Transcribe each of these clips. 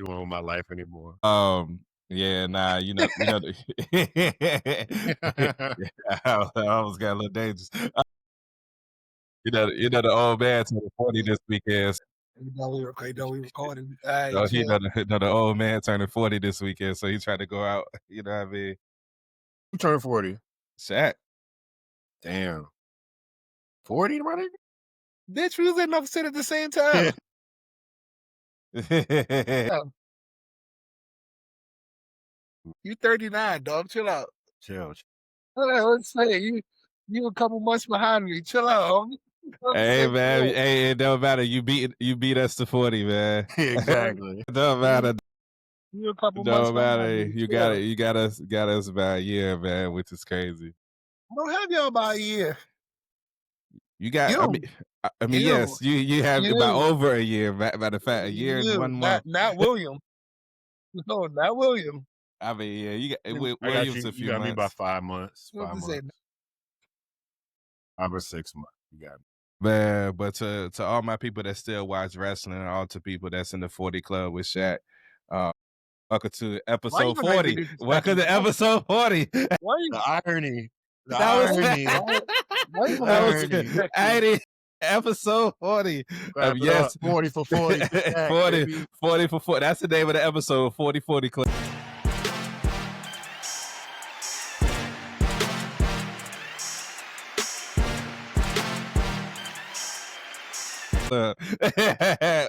going with my life anymore. Yeah, nah, yeah, I almost got a little dangerous. The old man turning 40 this weekend. We recording. All right, So chill. the old man turning 40 this weekend, so he tried to go out. You know what I mean? Who turned 40? Shaq. Damn. 40, my nigga? Bitch, we was in Enough City at the same time. Oh, you 39, dog. Chill out. Chill. Let's say you a couple months behind me. Chill out, homie. Hey man, hey, it don't matter. You beat us to 40, man. Exactly. It don't matter. You a couple It months don't matter. behind me. You got us about a year, man, which is crazy. I don't have y'all by a year. You got, You, I mean, you, yes, you have about you, over a year. Matter of fact, a year and you. 1 month. Not William. No, not William. I mean, yeah, you got I got Williams you. a You few got me by months. 5 months. What 5 to say? months. 5 or 6 months. You got me. Man, but to all my people that still watch wrestling and all to people that's in the 40 club with Shaq, welcome to episode 40. Welcome to episode 40. Why you? The irony. The That was irony. Why you That was disrespect me? 80, episode 40. Clap it Yes. up. 40 for 40. For Shaq, 40, baby. 40 for 40. That's the name of the episode, 40 Club.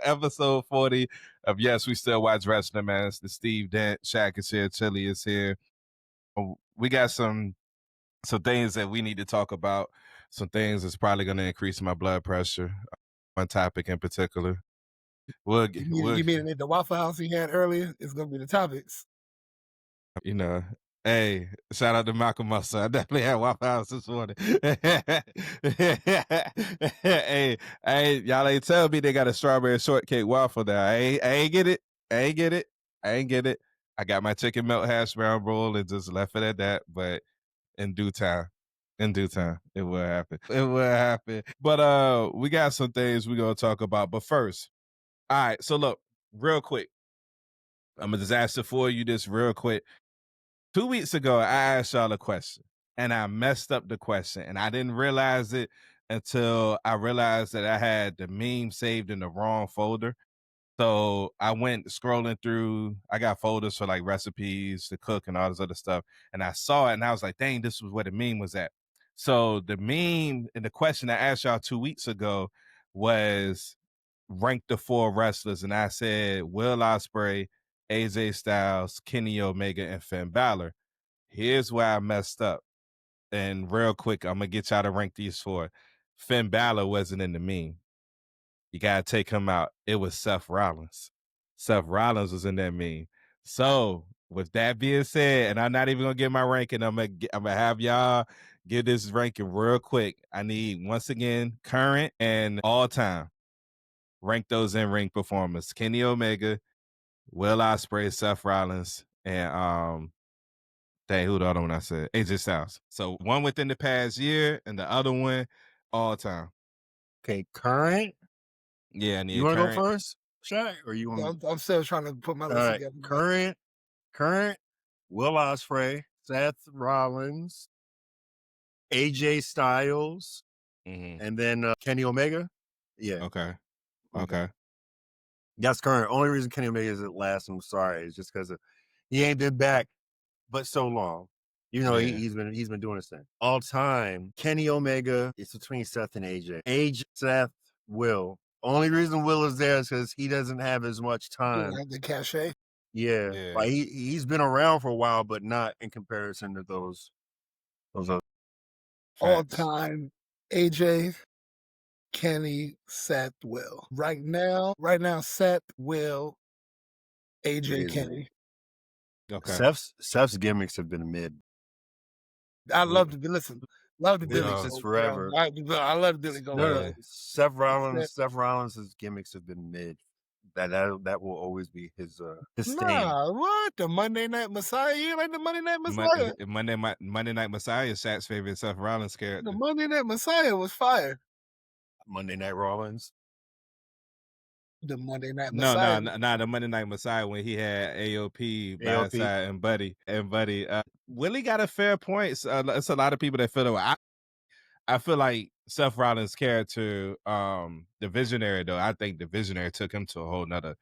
Episode 40 of Yes, We Still Watch Wrestling, man. It's the Steve Dent, Shaq is here, Chili is here. We got some things that we need to talk about. Some things that's probably going to increase my blood pressure. One topic in particular. You mean the Waffle House he had earlier? It's gonna be the topics. You know, hey, shout out to Malcolm Muscle. I definitely had Waffle House this morning. hey, y'all ain't tell me they got a strawberry shortcake waffle now. I ain't get it. I got my chicken melt hash brown roll and just left it at that. But in due time, it will happen. But we got some things we're gonna talk about. But first, all right. So look, real quick, I'm a disaster for you. This real quick. 2 weeks ago, I asked y'all a question and I messed up the question and I didn't realize it until I realized that I had the meme saved in the wrong folder. So I went scrolling through, I got folders for like recipes to cook and all this other stuff. And I saw it and I was like, dang, this was where the meme was at. So the meme and the question I asked y'all 2 weeks ago was rank the 4 wrestlers. And I said, Will Ospreay, AJ Styles, Kenny Omega, and Finn Balor. Here's where I messed up. And real quick, I'm going to get y'all to rank these 4. Finn Balor wasn't in the meme. You got to take him out. It was Seth Rollins. Seth Rollins was in that meme. So with that being said, and I'm not even going to get my ranking, I'm going to have y'all give this ranking real quick. I need, once again, current and all time. Rank those in-ring performers. Kenny Omega, Will Ospreay, Seth Rollins, and dang, who the other one I said? AJ Styles. So one within the past year and the other one all time. Okay, current. Yeah, You want to go first, Shaq, or you want? I'm still trying to put my list together. Current. Will Ospreay, Seth Rollins, AJ Styles, and then Kenny Omega. Yeah. Okay. That's current. Only reason Kenny Omega isn't last, I'm sorry, is just because he ain't been back but so long. You know, he's been doing this thing. All time, Kenny Omega is between Seth and AJ. AJ, Seth, Will. Only reason Will is there is because he doesn't have as much time. The cachet. Yeah. Like he's been around for a while, but not in comparison to those other. All time, AJ, Kenny, Seth, Will. Right now, Seth, Will, AJ, Kenny. Okay. Seth's gimmicks have been mid. I love the listen. Love the Billy Goat forever. I love the Billy Goat. No, Seth Rollins' gimmicks have been mid. That will always be his stain. Nah, what? The Monday Night Messiah? You like the Monday Night Messiah? Monday Night Messiah is Shaq's favorite Seth Rollins character. The Monday Night Messiah was fire. Monday Night Rollins. The Monday Night No, Messiah. the Monday Night Messiah when he had AOP by his AOP. side and Buddy. Willie got a fair point. It's a lot of people that feel that way. I feel like Seth Rollins' character, the Visionary, though, I think the Visionary took him to a whole nother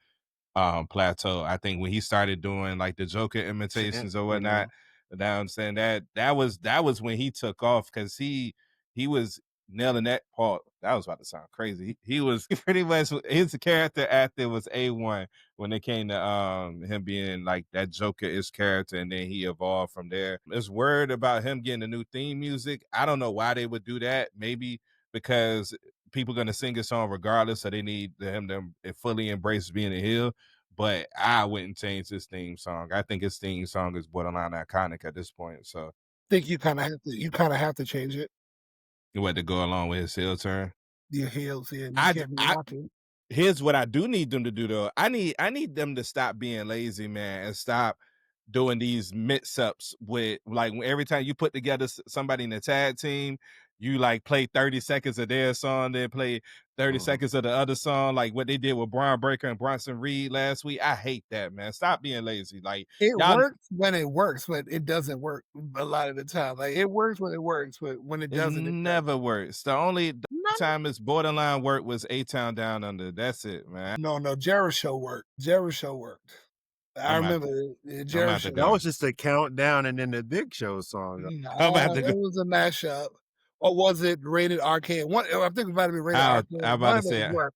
plateau. I think when he started doing like the Joker imitations or whatnot, now I'm saying that was when he took off because he was nailing that part. That was about to sound crazy. He was pretty much his character acting was A1 when it came to him being like that Joker-ish character, and then he evolved from there. There's word about him getting a new theme music. I don't know why they would do that. Maybe because people gonna sing a song regardless, so they need him to fully embrace being a heel. But I wouldn't change his theme song. I think his theme song is borderline iconic at this point. So I think you kind of have to change it. you had to go along with his heel turn. Your heels, yeah. You can't be I rocking. Here's what I do need them to do though. I need them to stop being lazy, man, and stop doing these mix-ups with like every time you put together somebody in a tag team, you like play 30 seconds of their song, then play 30 seconds of the other song, like what they did with Braun Breaker and Bronson Reed last week. I hate that, man. Stop being lazy. Like It y'all works when it works, but it doesn't work a lot of the time. Like it works when it works, but when it it doesn't, it never doesn't. works. The only No, time it's borderline work was A-Town Down Under. That's it, man. no, Jericho worked. Jericho worked. I I'm about remember I'm about to Jericho. That go. was just a countdown and then the Big Show song. I'm about to It go. was a mashup. Or was it Rated Arcade? One, I think it might have been Rated Arcade. I'm about One to of those say were.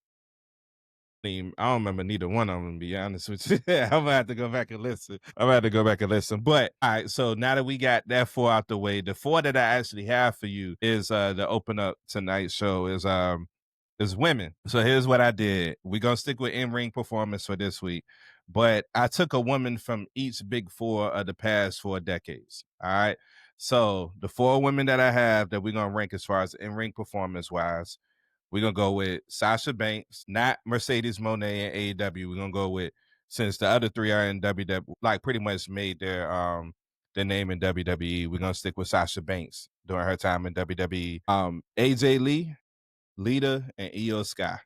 I don't remember neither one of them, to be honest with you. I'm gonna have to go back and listen. But all right, so now that we got that 4 out the way, the 4 that I actually have for you is the open up tonight's show is women. So here's what I did. We're gonna stick with in-ring performance for this week. But I took a woman from each big 4 of the past 4 decades. All right. So the 4 women that I have that we're gonna rank as far as in-ring performance wise. We're going to go with Sasha Banks, not Mercedes Moné in AEW. We're going to go with, since the other 3 are in WWE, like pretty much made their name in WWE, we're going to stick with Sasha Banks during her time in WWE. AJ Lee, Lita, and Io Sky.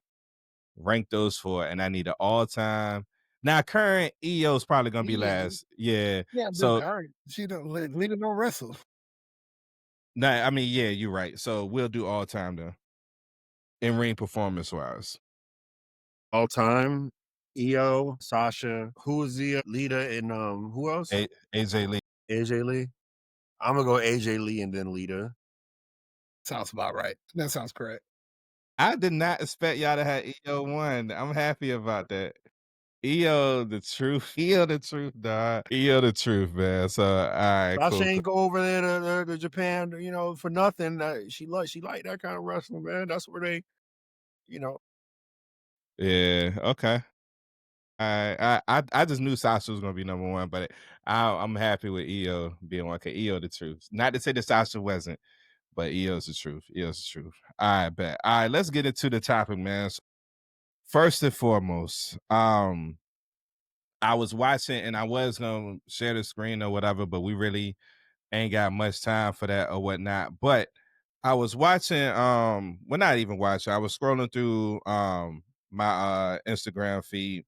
Rank those 4, and I need an all-time. Now, current Io's probably going to be last. Yeah. Yeah, So, she don't Lita don't wrestle. nah, I mean, yeah, you're right. So we'll do all-time though. In-ring performance-wise. All time, EO, Sasha, who's the Lita, and who else? AJ Lee. AJ Lee. I'm gonna go AJ Lee and then Lita. Sounds about right. That sounds correct. I did not expect y'all to have EO 1. I'm happy about that. EO the truth. EO the truth, dog. EO the truth, man. So all right, Sasha cool. ain't go over there to Japan, for nothing. She like that kind of wrestling, man. That's where they, Yeah, okay. I just knew Sasha was gonna be number 1, but I'm happy with EO being 1. Cause EO the truth. Not to say that Sasha wasn't, but EO's the truth. EO's the truth. All right, bet. All right, let's get into the topic, man. So, first and foremost, I was watching and I was gonna share the screen or whatever, but we really ain't got much time for that or whatnot. But I was watching, well, not even watching, I was scrolling through my Instagram feed,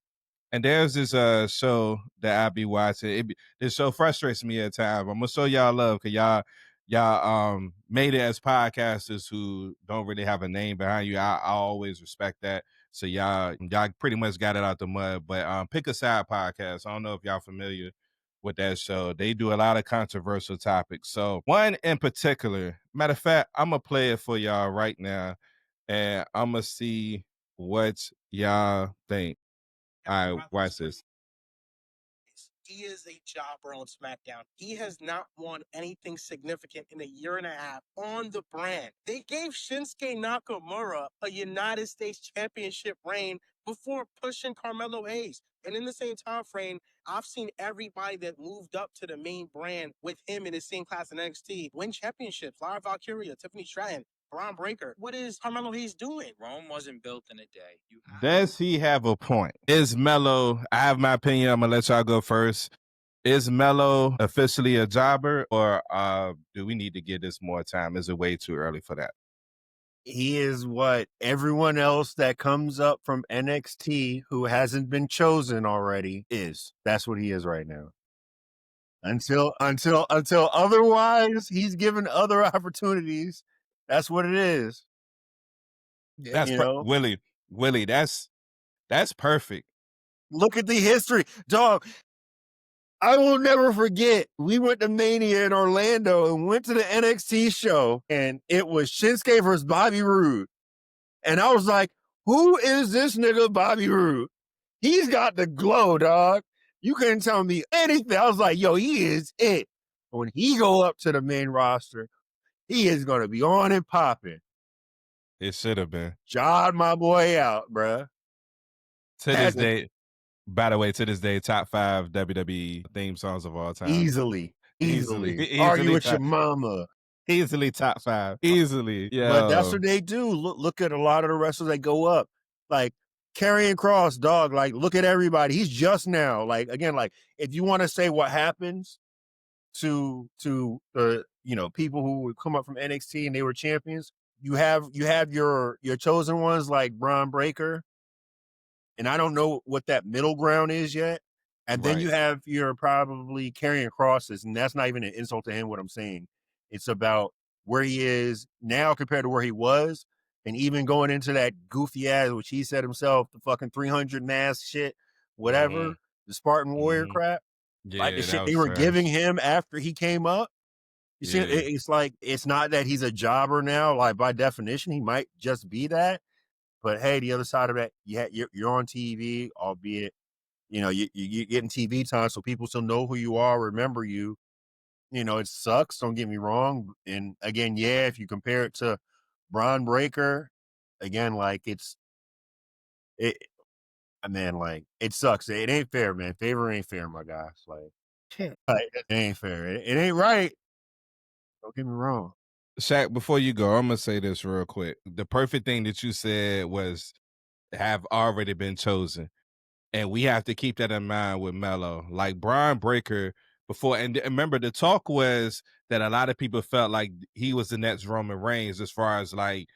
and there's this show that I be watching. This show frustrates me at times. I'm gonna show y'all love because y'all made it as podcasters who don't really have a name behind you. I always respect that. So y'all pretty much got it out the mud. But Pick a Side podcast. I don't know if y'all familiar with that show. They do a lot of controversial topics. So one in particular, matter of fact, I'm gonna play it for y'all right now, and I'm gonna see what y'all think. All right, watch this. He is a jobber on SmackDown. He has not won anything significant in a year and a half on the brand. They gave Shinsuke Nakamura a United States Championship reign before pushing Carmelo Hayes. And in the same time frame, I've seen everybody that moved up to the main brand with him in the same class in NXT win championships. Lara Valkyria, Tiffany Stratton, Braun Breaker. What is Carmelo Hayes doing? Rome wasn't built in a day. Does he have a point? Is Melo, I have my opinion, I'm gonna let y'all go first. Is Melo officially a jobber, or do we need to give this more time? Is it way too early for that? he is what everyone else that comes up from NXT who hasn't been chosen already is. That's what he is right now. Until otherwise, he's given other opportunities. That's what it is. Yeah. That's You know, Willie. That's perfect. look at the history, dog. I will never forget. We went to Mania in Orlando and went to the NXT show, and it was Shinsuke versus Bobby Roode. And I was like, who is this nigga Bobby Roode? He's got the glow, dog. You couldn't tell me anything. I was like, yo, he is it. When he go up to the main roster, he is going to be on and popping. It should have been. Jawed my boy out, bruh. To this day, by the way, to this day, top 5 WWE theme songs of all time. Easily. Argue with your mama. Easily top 5. Easily. Yeah. But that's what they do. Look at a lot of the wrestlers that go up. Like Karrion Kross, dog. Like, look at everybody. He's just now. Like, again, like if you want to say what happens to the people who would come up from NXT and they were champions, you have your chosen ones like Braun Breaker, and I don't know what that middle ground is yet. And then you have your probably Karrion Krosses, and that's not even an insult to him. What I'm saying, it's about where he is now compared to where he was, and even going into that goofy ass, which he said himself, the fucking 300 mask shit, whatever, the Spartan Warrior crap, like the shit they were giving him after he came up. You see, it's like it's not that he's a jobber now. Like by definition, he might just be that. But hey, the other side of that, you're on TV, albeit you're getting TV time, so people still know who you are, remember you. It sucks. Don't get me wrong. And again, if you compare it to Braun Breaker, again, like it sucks. It ain't fair, man. Favor ain't fair, my guys. Like it ain't fair. It ain't right. Don't get me wrong. Shaq, before you go, I'm gonna say this real quick. The perfect thing that you said was have already been chosen. And we have to keep that in mind with Melo. Like Brian Breaker before, and remember the talk was that a lot of people felt like he was the next Roman Reigns as far as like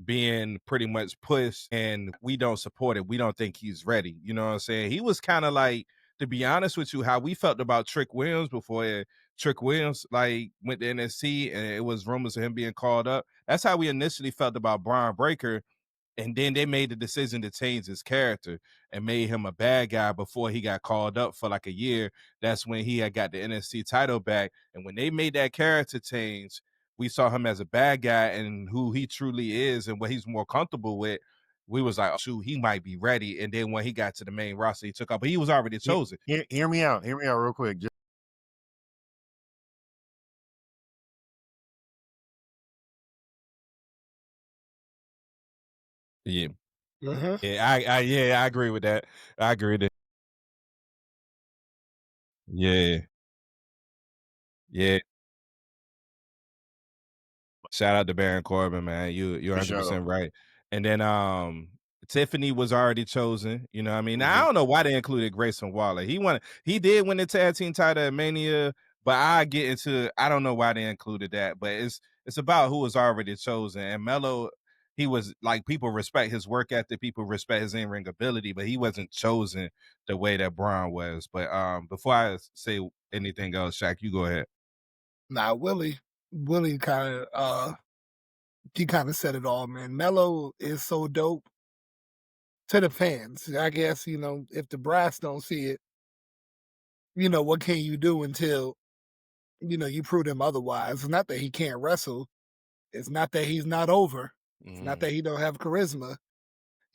being pretty much pushed, and we don't support it. We don't think he's ready. You know what I'm saying? He was kind of like, to be honest with you, how we felt about Trick Williams before Trick Williams like went to NXT and it was rumors of him being called up. That's how we initially felt about Brian Breaker. And then they made the decision to change his character and made him a bad guy before he got called up for like a year. That's when he had got the NXT title back. And when they made that character change, we saw him as a bad guy and who he truly is and what he's more comfortable with. We was like, oh, shoot, he might be ready. And then when he got to the main roster, he took up, but he was already chosen. Hear me out. Hear me out real quick. Yeah. Uh-huh. Yeah, I agree with that. I agree with that. Yeah. Yeah. Shout out to Baron Corbin, man. You're 100% right. And then Tiffany was already chosen. You know what I mean? Now, I don't know why they included Grayson Waller. He did win the tag team title at Mania, but I don't know why they included that. But it's about who was already chosen. And Melo, he was like, people respect his work ethic, people respect his in-ring ability, but he wasn't chosen the way that Braun was. But before I say anything else, Shaq, you go ahead. Nah, Willie kind of he kind of said it all, man. Melo is so dope to the fans. I guess, if the brass don't see it, what can you do until, you prove them otherwise? It's not that he can't wrestle. It's not that he's not over. It's not that he don't have charisma.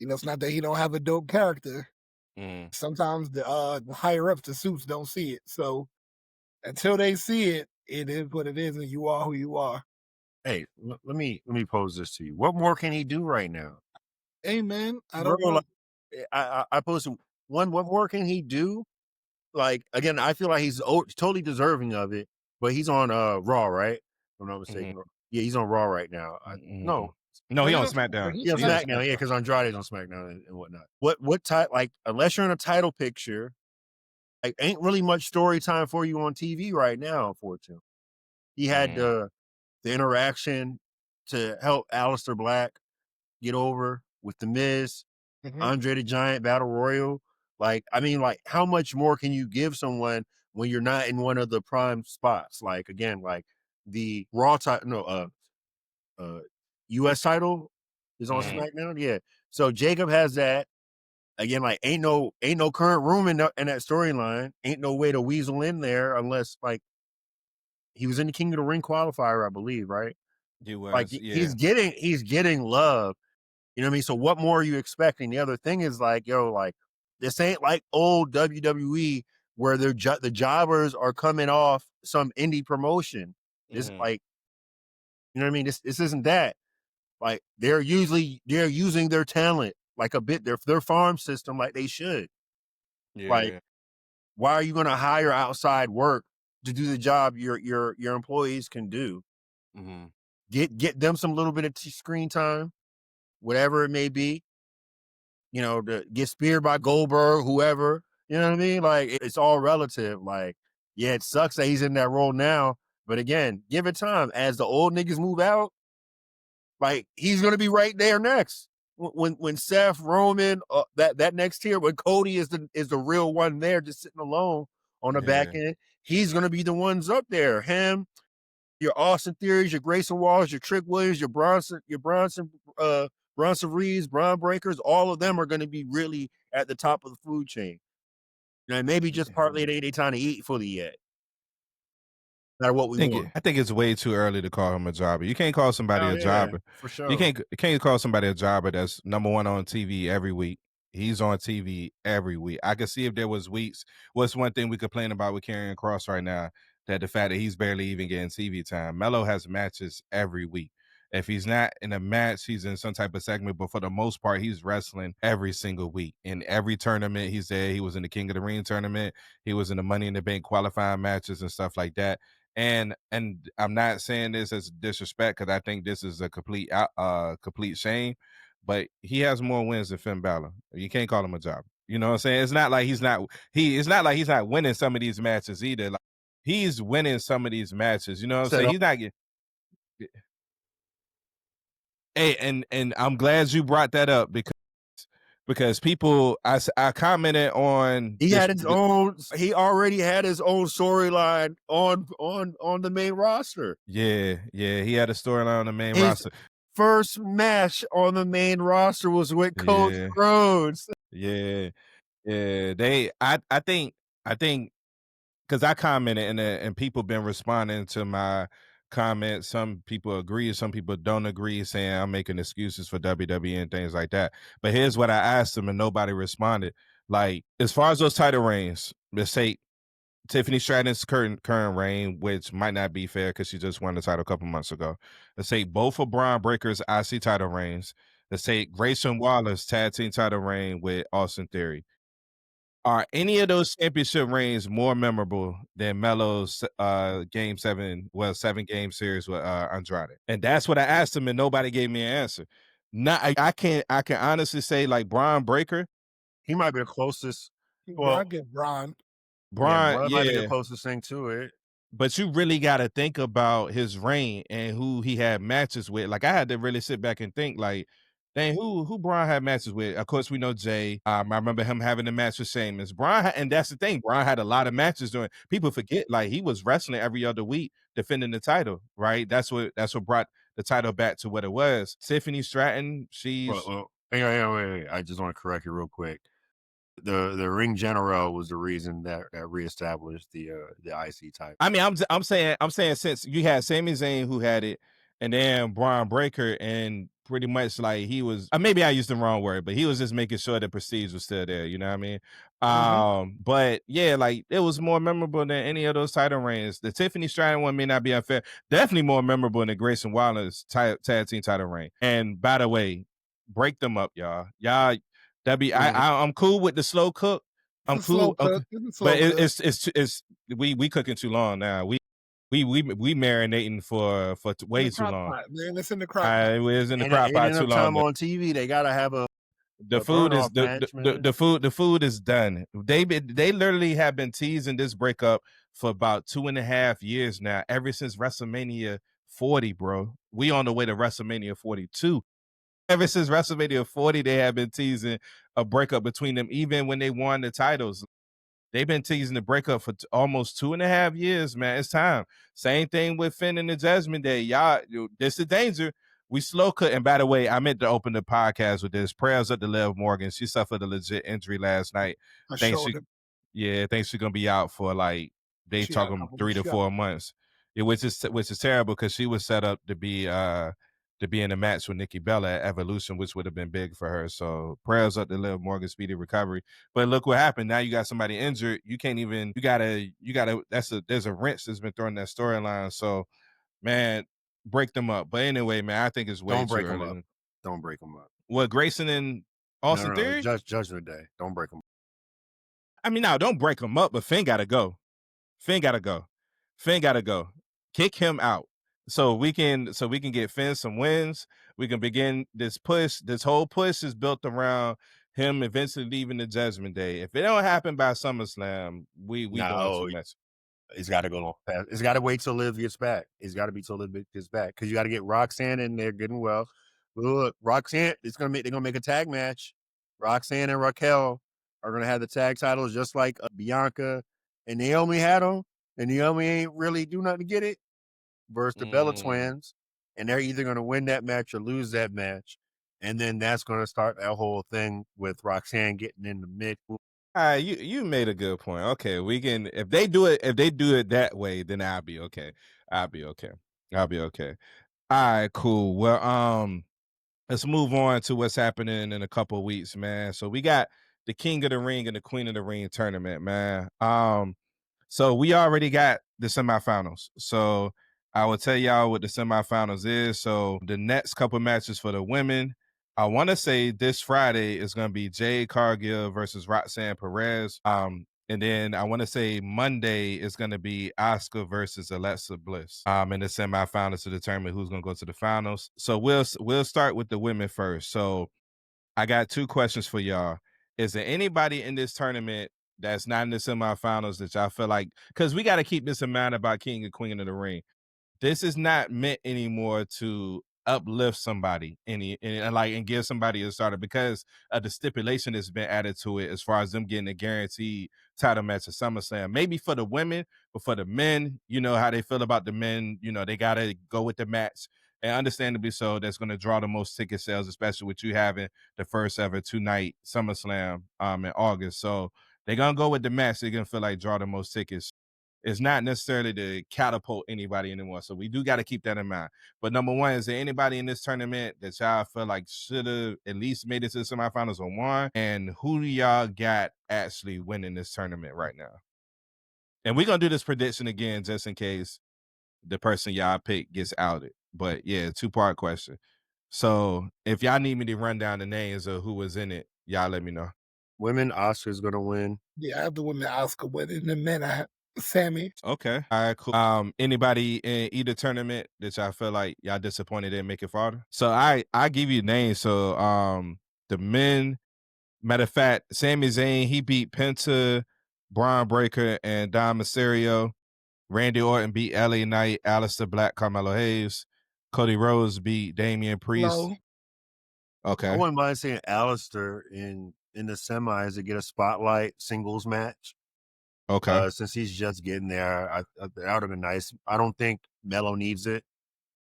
It's not that he don't have a dope character. Sometimes the higher ups, the suits don't see it. So until they see it, it is what it is, and you are who you are. Hey, let me pose this to you. What more can he do right now? Hey, man, I don't know. Like, I posted one. What more can he do? Like again, I feel like he's totally deserving of it. But he's on Raw, right? If I'm not mistaken. Yeah, he's on Raw right now. No, he on SmackDown. Yeah, SmackDown. Yeah, because Andrade's on SmackDown and whatnot. What type? Like, unless you're in a title picture, like, ain't really much story time for you on TV right now. Unfortunately, he had the interaction to help Aleister Black. get over with The Miz, Mhm. Andre the Giant Battle Royal. Like, I mean, like, how much more can you give someone when you're not in one of the prime spots? Like, again, like the Raw title, no, US title is on Mhm. SmackDown. Yeah. So Jacob has that. Again, like ain't no current room in that storyline. Ain't no way to weasel in there unless like he was in the King of the Ring qualifier, I believe, right? He Like was, yeah. he's getting love. You know what I mean? So what more are you expecting? The other thing is like, yo, like this ain't like old WWE where the jobbers are coming off some indie promotion. This Mhm. like, you know what I mean? This isn't that. Like they're using their talent like a bit their farm system like they should. Like, Yeah. why are you going to hire outside work to do the job your employees can do? Mhm. Get them some little bit of screen time, whatever it may be. You know, to get speared by Goldberg, whoever. You know what I mean? Like it's all relative. Like, yeah, it sucks that he's in that role now, but again, give it time. As the old niggas move out, like he's gonna be right there next. When Seth Roman, that next tier, when Cody is the real one there, just sitting alone on the back Yeah. end, he's gonna be the ones up there. Him, your Austin Theories, your Grayson Walls, your Trick Williams, Bronson Reeves, Braun Breakers, all of them are gonna be really at the top of the food chain. And maybe just partly they ain't time to eat fully yet. No matter what we want. I think it's way too early to call him a jobber. You can't call somebody Oh a yeah, jobber. for You sure. can't call somebody a jobber that's number one on TV every week. He's on TV every week. I could see if there was weeks. What's one thing we complain about with Karrion Cross right now? That the fact that he's barely even getting TV time. Melo has matches every week. If he's not in a match, he's in some type of segment. But for the most part, he's wrestling every single week. In every tournament, he's there. He was in the King of the Ring tournament. He was in the Money in the Bank qualifying matches and stuff like that. And I'm not saying this as disrespect because I think this is a complete shame, but he has more wins than Finn Balor. You can't call him a job. You know what I'm saying? It's not like he's not winning some of these matches either. Like he's winning some of these matches. You know what I'm Said saying? He's not getting. Hey, and I'm glad you brought that up because people I commented on he this. had his own. He already had his own storyline on the main roster. Yeah, he had a storyline on the main His roster. first match on the main roster was with Coach Yeah, Rhodes. yeah. Yeah, I think because I commented and people been responding to my comments. Some people agree, some people don't agree, saying I'm making excuses for WWE and things like that. But here's what I asked them, and nobody responded. Like as far as those title reigns, let's say Tiffany Stratton's current reign, which might not be fair because she just won the title a couple months ago. Let's say both of Braun Breaker's IC title reigns. Let's say Grayson Waller's tag team title reign with Austin Theory. Are any of those championship reigns more memorable than Melo's game 7 game series with Andrade? And that's what I asked him, and nobody gave me an answer. Not I can honestly say like Braun Breaker, He might be the closest. Bro, I Well, get Braun. yeah, Braun, Braun might be the yeah. closest thing to it. But you really got to think about his reign and who he had matches with. Like I had to really sit back and think, like, dang, who Braun had matches with? Of course, we know Jay. I remember him having a match with Sheamus. And that's the thing. Braun had a lot of matches doing. People forget, like he was wrestling every other week, defending the title. Right? That's what brought the title back to what it was. Tiffany Stratton, she's Hang on, wait. I just want to correct you real quick. The ring general was the reason that reestablished the IC title. I mean, I'm saying since you had Sami Zayn who had it, and then Braun Breaker, and pretty much like he was. Maybe I used the wrong word, but he was just making sure the prestige was still there. You know what I mean? Mhm. But yeah, like it was more memorable than any of those title reigns. The Tiffany Stratton one may not be unfair. Definitely more memorable than Grayson Waller's tag team title reign. And by the way, break them up, y'all. I'm cool with the slow cook. It's I'm a slow cool. cook. It's a But slow cook. it's we cooking too long now. We marinating for In way the too crock long. pot, man. It's in the crock pot. It was in the crock Ain't pot too enough long, time but on TV. They gotta have the a food burn is off match, man. the food is done. They literally have been teasing this breakup for about 2.5 years now, ever since WrestleMania 40, bro. We on the way to WrestleMania 42. Ever since WrestleMania 40, they have been teasing a breakup between them, even when they won the titles. They've been teasing the breakup for almost 2.5 years, man. It's time. Same thing with Finn and the Judgment Day. Y'all, this is danger. We slow cut. And by the way, I meant to open the podcast with this. Prayers up to Liv Morgan. She suffered a legit injury last night. I Thanks showed him. Yeah, thinks she's gonna be out for like they She had a talking couple 3 to weeks, yeah. 4 months. Yeah, which is terrible because she was set up to be in a match with Nikki Bella at Evolution, which would have been big for her. So prayers up to Liv Morgan speedy recovery. But look what happened. Now you got somebody injured. You can't even there's a wrench that's been thrown in that storyline. So man, break them up. But anyway, man, I think it's way Don't too break them up. early. Don't break them up. What, Grayson and No, Austin no, no. Theory? Judgment Day. Don't break them. I mean, no, don't break them up, but Finn gotta go. Finn gotta go. Finn gotta go. Kick him out. So we can get Finn some wins. We can begin this push. This whole push is built around him eventually leaving the Judgment Day. If it don't happen by SummerSlam, we doing too much. It's got to go long past. It's got to wait till Liv gets back. It's got to be till Liv gets back because you got to get Roxanne in there getting well. Look, Roxanne, they're gonna make a tag match. Roxanne and Raquel are gonna have the tag titles just like Bianca and Naomi had them, and Naomi ain't really do nothing to get it. Versus the Bella twins, and they're either gonna win that match or lose that match, and then that's gonna start that whole thing with Roxanne getting in the mid. You made a good point. Okay, we can if they do it that way, then I'll be okay. I'll be okay. All right, cool. Well, let's move on to what's happening in a couple of weeks, man. So we got the King of the Ring and the Queen of the Ring tournament, man. So we already got the semifinals. So I will tell y'all what the semifinals is. So the next couple matches for the women, I want to say this Friday is going to be Jade Cargill versus Roxanne Perez. And then I want to say Monday is going to be Asuka versus Alexa Bliss. In the semifinals to determine who's going to go to the finals. So we'll start with the women first. So I got 2 questions for y'all. Is there anybody in this tournament that's not in the semifinals that y'all feel like, because we got to keep this in mind about King and Queen of the Ring. This is not meant anymore to uplift somebody and give somebody a starter because of the stipulation that's been added to it as far as them getting a guaranteed title match at SummerSlam. Maybe for the women, but for the men, you know how they feel about the men, they got to go with the match. And understandably so, that's going to draw the most ticket sales, especially with you having the first ever 2-night SummerSlam in August. So they're going to go with the match. They're going to feel like draw the most tickets. It's not necessarily to catapult anybody anymore. So we do got to keep that in mind. But number one, is there anybody in this tournament that y'all feel like should have at least made it to the semifinals or won? And who do y'all got actually winning this tournament right now? And we're going to do this prediction again just in case the person y'all pick gets outed. But yeah, 2-part question. So if y'all need me to run down the names of who was in it, y'all let me know. Women, Oscar's gonna win. Yeah, I have the women Oscar win. In the men, I have Sammy. Okay. All right, cool. Anybody in either tournament that y'all feel like y'all disappointed didn't make it farther? So I give you names. So the men, matter of fact, Sami Zayn, he beat Penta, Braun Breaker, and Dom Mysterio. Randy Orton beat LA Knight, Aleister Black, Carmelo Hayes. Cody Rhodes beat Damian Priest. Low. Okay. I wouldn't mind seeing Aleister in the semis to get a spotlight singles match. Okay. Since he's just getting there, that would have been nice. I don't think Melo needs it.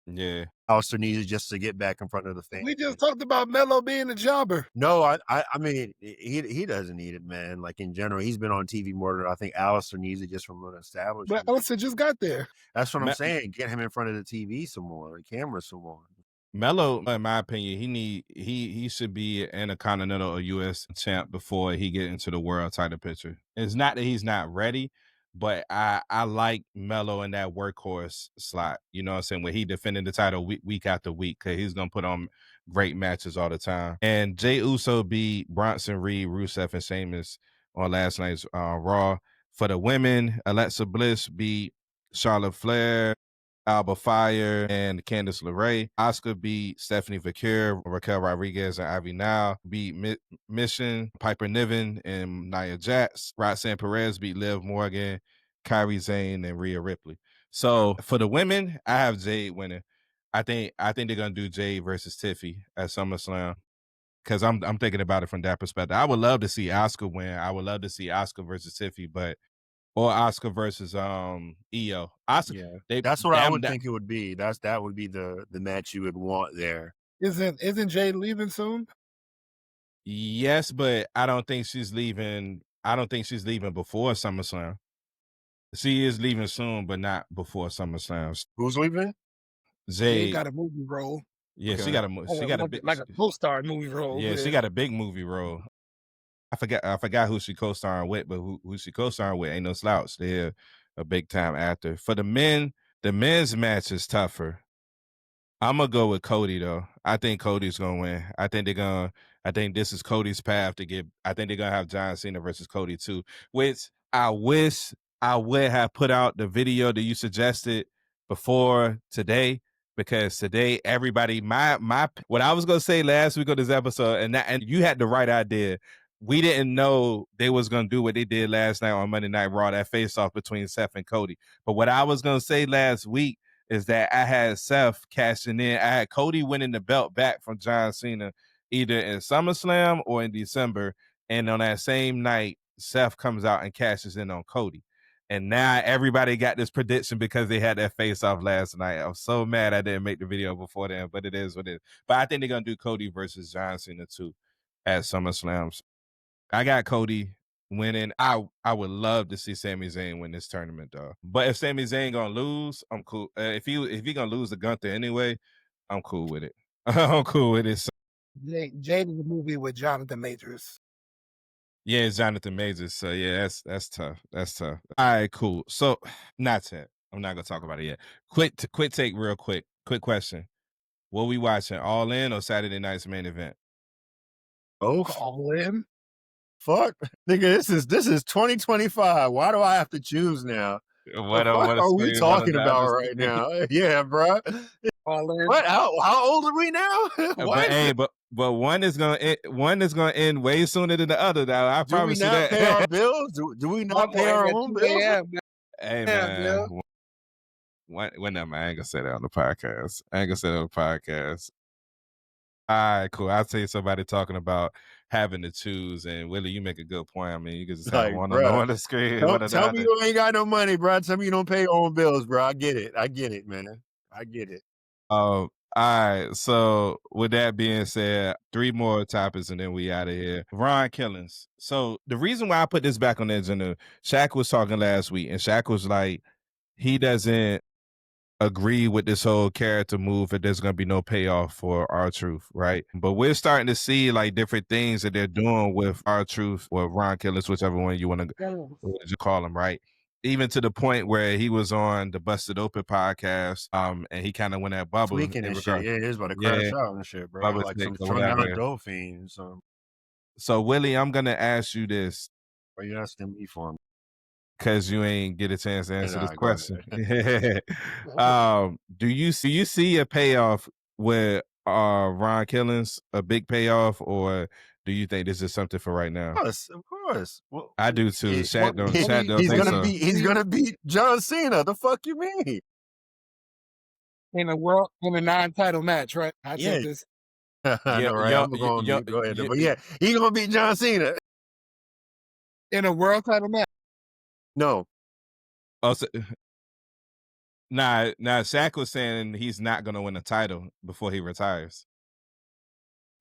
Yeah. Aleister needs it just to get back in front of the fans. We just talked about Melo being a jobber. No, I mean he doesn't need it, man. Like in general, he's been on TV more than I think Aleister needs it just from an establishment. But Aleister just got there. That's what I'm saying. Get him in front of the TV some more, the camera some more. Melo, in my opinion, he should be an Intercontinental or US champ before he get into the world title picture. It's not that he's not ready, but I like Melo in that workhorse slot. You know what I'm saying? Where he defended the title week after week because he's gonna put on great matches all the time. And Jey Uso beat Bronson Reed, Rusev, and Sheamus on last night's Raw. For the women, Alexa Bliss beat Charlotte Flair, Alba Fire, and Candice LeRae. Asuka beat Stephanie Vaquer, Raquel Rodriguez, and Ivy Now. Beat Mission, Piper Niven, and Nia Jax. Roxanne Perez beat Liv Morgan, Kairi Sane, and Rhea Ripley. So for the women, I have Jade winning. I think they're gonna do Jade versus Tiffy at SummerSlam. Because I'm thinking about it from that perspective. I would love to see Oscar win. I would love to see Oscar versus Tiffy, or Oscar versus Io. Oscar, Yeah, they that's what I damn would that. think it would be. That would be the match you would want there. Isn't Jade leaving soon? Yes, but I don't think she's leaving. I don't think she's leaving before SummerSlam. She is leaving soon, but not before SummerSlam. Who's leaving? Jade Jade, got a movie role. yeah, Okay. she got a big, Like a co-star movie role. yeah, she got a big movie role. I forgot who she co-starring with, but who she co-starring with ain't no slouch. They're a big time actor. For the men's match is tougher. I'm gonna go with Cody though. I think Cody's gonna win. I think this is Cody's path to get. I think they're gonna have John Cena versus Cody too. Which I wish I would have put out the video that you suggested before today, because today everybody my what I was gonna say last week on this episode, and you had the right idea. We didn't know they was gonna do what they did last night on Monday Night Raw, that face off between Seth and Cody. But what I was gonna say last week is that I had Seth cashing in. I had Cody winning the belt back from John Cena either in SummerSlam or in December. And on that same night, Seth comes out and cashes in on Cody. And now everybody got this prediction because they had that face off last night. I'm so mad I didn't make the video before then, but it is what it is. But I think they're going to do Cody versus John Cena too at SummerSlam. I got Cody winning. I would love to see Sami Zayn win this tournament though. But if Sami Zayn gonna lose, I'm cool. If he gonna lose to Gunther anyway, I'm cool with it. I'm cool with it. Jade is a movie with Jonathan Majors. Yeah, it's Jonathan Majors. So yeah, that's tough. That's tough. All right, cool. So not yet. I'm not gonna talk about it yet. Quick take, real quick. Quick question. What we watching? All In or Saturday night's main event? Oh, All In. fuck, nigga, this is 2025. Why do I have to choose now? What the fuck are we talking about right now? Yeah, bro. All In. What? How old are we now? What? But one is gonna end way sooner than the other. Now I Do we promise you not that. pay our bills? Do we not pay our own bills? Hey Yeah, man, when I ain't gonna say that on the podcast. I ain't gonna say that on the podcast. All right, cool. I'll tell you somebody talking about having to choose, and Willie, you make a good point. I mean, you can just have Like, one bruh, on the screen. Tell me you ain't got no money, bro. Tell me you don't pay your own bills, bro. I get it, man. I get it. All right. So with that being said, 3 more topics and then we out of here. Ron Killings. So the reason why I put this back on the agenda, Shaq was talking last week, and Shaq was like, he doesn't agree with this whole character move and there's going to be no payoff for R-Truth, right? But we're starting to see like different things that they're doing with R-Truth or Ron Killings, whichever one you want to call him, right? Even to the point where he was on the Busted Open podcast, and he kind of went at Bubba. Tweaking and shit. Yeah, he's about to crash out and shit, bro. Bubba Like Stick some or strung out whatever. dolphin. So Willie, I'm gonna ask you this. Why you asking me for him? Because you ain't get a chance to answer this Go question. ahead. Do you see a payoff with Ron Killings, a big payoff, or do you think this is something for right now? Of course. Well, I do too. Shaq don't he's think so. He's gonna beat John Cena. The fuck you mean? In a non-title match, right? I take this. I know, right? I'm going to go ahead. But yeah, he's gonna beat John Cena in a world title match. No. Oh, so, nah. Shaq was saying he's not gonna win a title before he retires.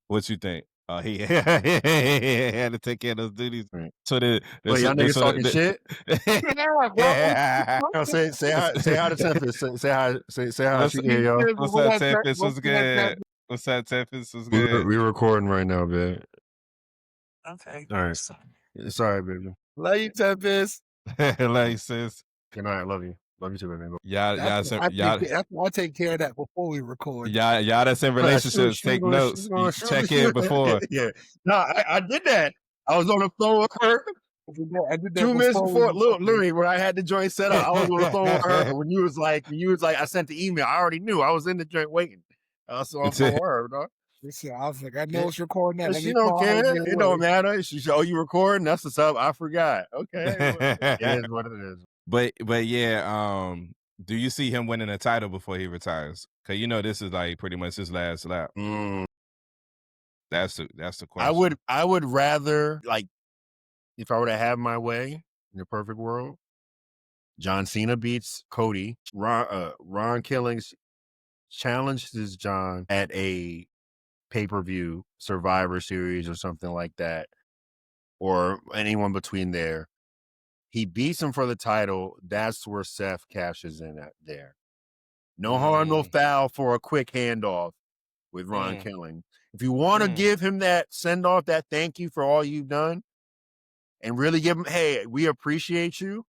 What you think? He had to take care of those duties. Right. So y'all niggas talking shit. Say hi to Tempest. Say hi. She here, y'all. What's up, Tempest? What's good? What's up, Tempest? What's good? We're recording right now, babe. Okay. All right. Sorry, baby. Love you, Tempest. Love you, sis. Good night. Love you. Love you too, baby. I take care of that before we record. Y'all that's in relationships, take notes. Check in before. Yeah. No, I did that. I was on the phone with her. I did that 2 minutes before, literally, when I had the joint set up, I was on the phone with her. When you was like, I sent the email. I already knew. I was in the joint waiting. I was on the phone with her, dog. I was like, I know it's recording that. She don't care. It don't matter. She said, "Oh, you recording? That's what's up." I forgot. Okay, it is what it is. But yeah, Do you see him winning a title before he retires? Because you know this is like pretty much his last lap. That's the question. I would rather, like, if I were to have my way in a perfect world, John Cena beats Cody. Ron Killings challenges John at a pay-per-view Survivor Series or something like that, or anyone between there. He beats him for the title. That's where Seth cashes in at there. No harm, no foul for a quick handoff with Ron Killing. If you want to give him that send off, that thank you for all you've done, and really give him, hey, we appreciate you,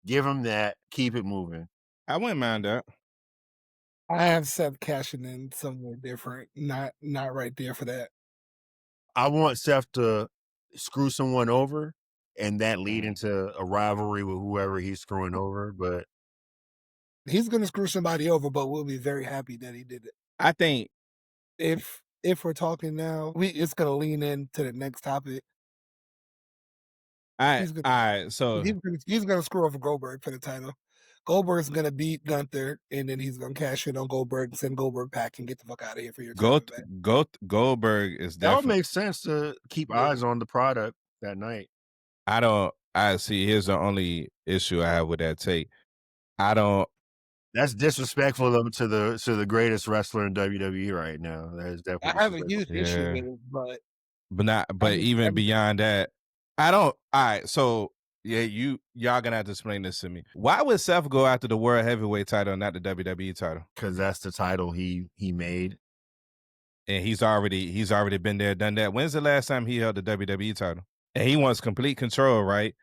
give him that. Keep it moving. I wouldn't mind that. I have Seth cashing in somewhere different. Not right there for that. I want Seth to screw someone over and that lead into a rivalry with whoever he's screwing over, but he's gonna screw somebody over, but we'll be very happy that he did it. I think if we're talking now, it's gonna lean into the next topic. all right, so he's gonna screw over Goldberg for the title. Goldberg's gonna beat Gunther, and then he's gonna cash in on Goldberg, send Goldberg back, and get the fuck out of here for your title. Goldberg is that would definitely make sense to keep eyes on the product that night. I see. Here's the only issue I have with that take. That's disrespectful to the greatest wrestler in WWE right now. That is definitely. I have a huge issue with it, but even beyond that, I don't. All right, so yeah, y'all gonna have to explain this to me. Why would Seth go after the World Heavyweight title and not the WWE title? Because that's the title he made, and he's already been there, done that. When's the last time he held the WWE title? And he wants complete control, right?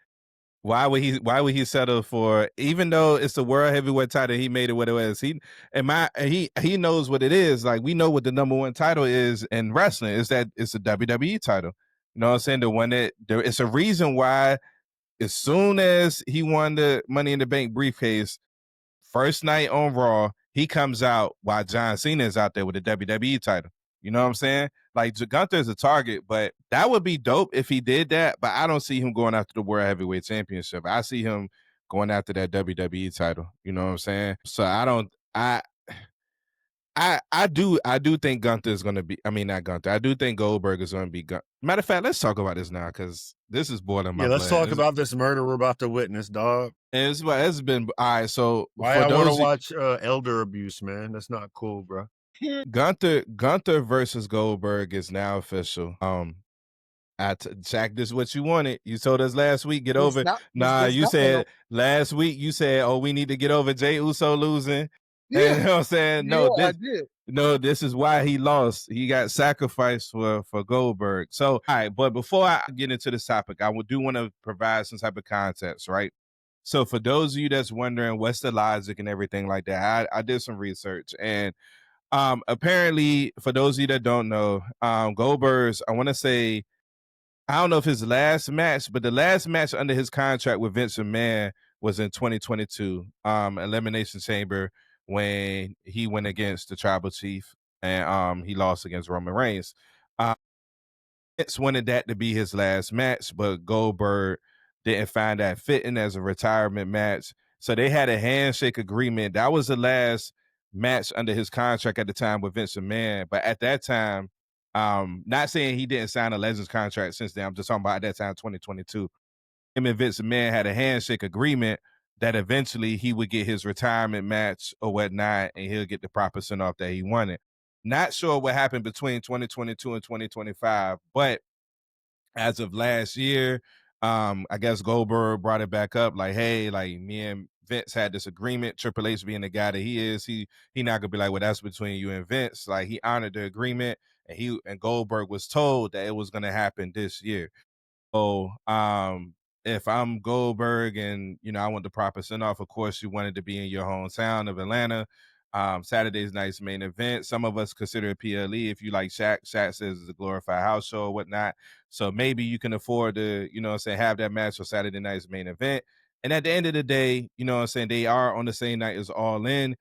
Why would he settle for, even though it's the World Heavyweight title, he made it what it was. He knows what it is. Like, we know what the number one title is in wrestling, is that it's a WWE title. You know what I'm saying? The one that it's a reason why as soon as he won the Money in the Bank briefcase, first night on Raw, he comes out while John Cena is out there with the WWE title. You know what I'm saying? Like, Gunther is a target, but that would be dope if he did that. But I don't see him going after the World Heavyweight Championship. I see him going after that WWE title. You know what I'm saying? So I do think Gunther is going to be. I mean, not Gunther. I do think Goldberg is going to be. Matter of fact, let's talk about this now because this is boiling my blood. Let's talk about this murder we're about to witness, dog. It's been all right. So why I want to watch elder abuse, man? That's not cool, bro. Gunther versus Goldberg is now official. Jack, this is what you wanted. You told us last week, get over. You said last week, you said, oh, we need to get over Jey Uso losing. Yeah. And you know what I'm saying? I did. No, this is why he lost. He got sacrificed for Goldberg. So, all right, but before I get into this topic, I do want to provide some type of context, right? So for those of you that's wondering what's the logic and everything like that, I did some research, and apparently, for those of you that don't know, Goldberg's, I want to say, I don't know if his last match, but the last match under his contract with Vince McMahon was in 2022, Elimination Chamber, when he went against the Tribal Chief and he lost against Roman Reigns. Vince wanted that to be his last match, but Goldberg didn't find that fitting as a retirement match. So they had a handshake agreement. That was the last match under his contract at the time with Vince McMahon. But at that time, not saying he didn't sign a Legends contract since then. I'm just talking about at that time, 2022. Him and Vince McMahon had a handshake agreement that eventually he would get his retirement match or whatnot, and he'll get the proper send-off that he wanted. Not sure what happened between 2022 and 2025, but as of last year, I guess Goldberg brought it back up, like, hey, like, me and Vince had this agreement. Triple H being the guy that he is, he not gonna be like, well, that's between you and Vince. Like, he honored the agreement, and Goldberg was told that it was gonna happen this year. So, if I'm Goldberg and, you know, I want the proper send off, of course, you wanted to be in your hometown of Atlanta. Saturday's night's main event. Some of us consider it PLE. If you like Shaq says it's a glorified house show or whatnot. So maybe you can afford to, you know what I'm saying, have that match for Saturday night's main event. And at the end of the day, you know what I'm saying, they are on the same night as All In.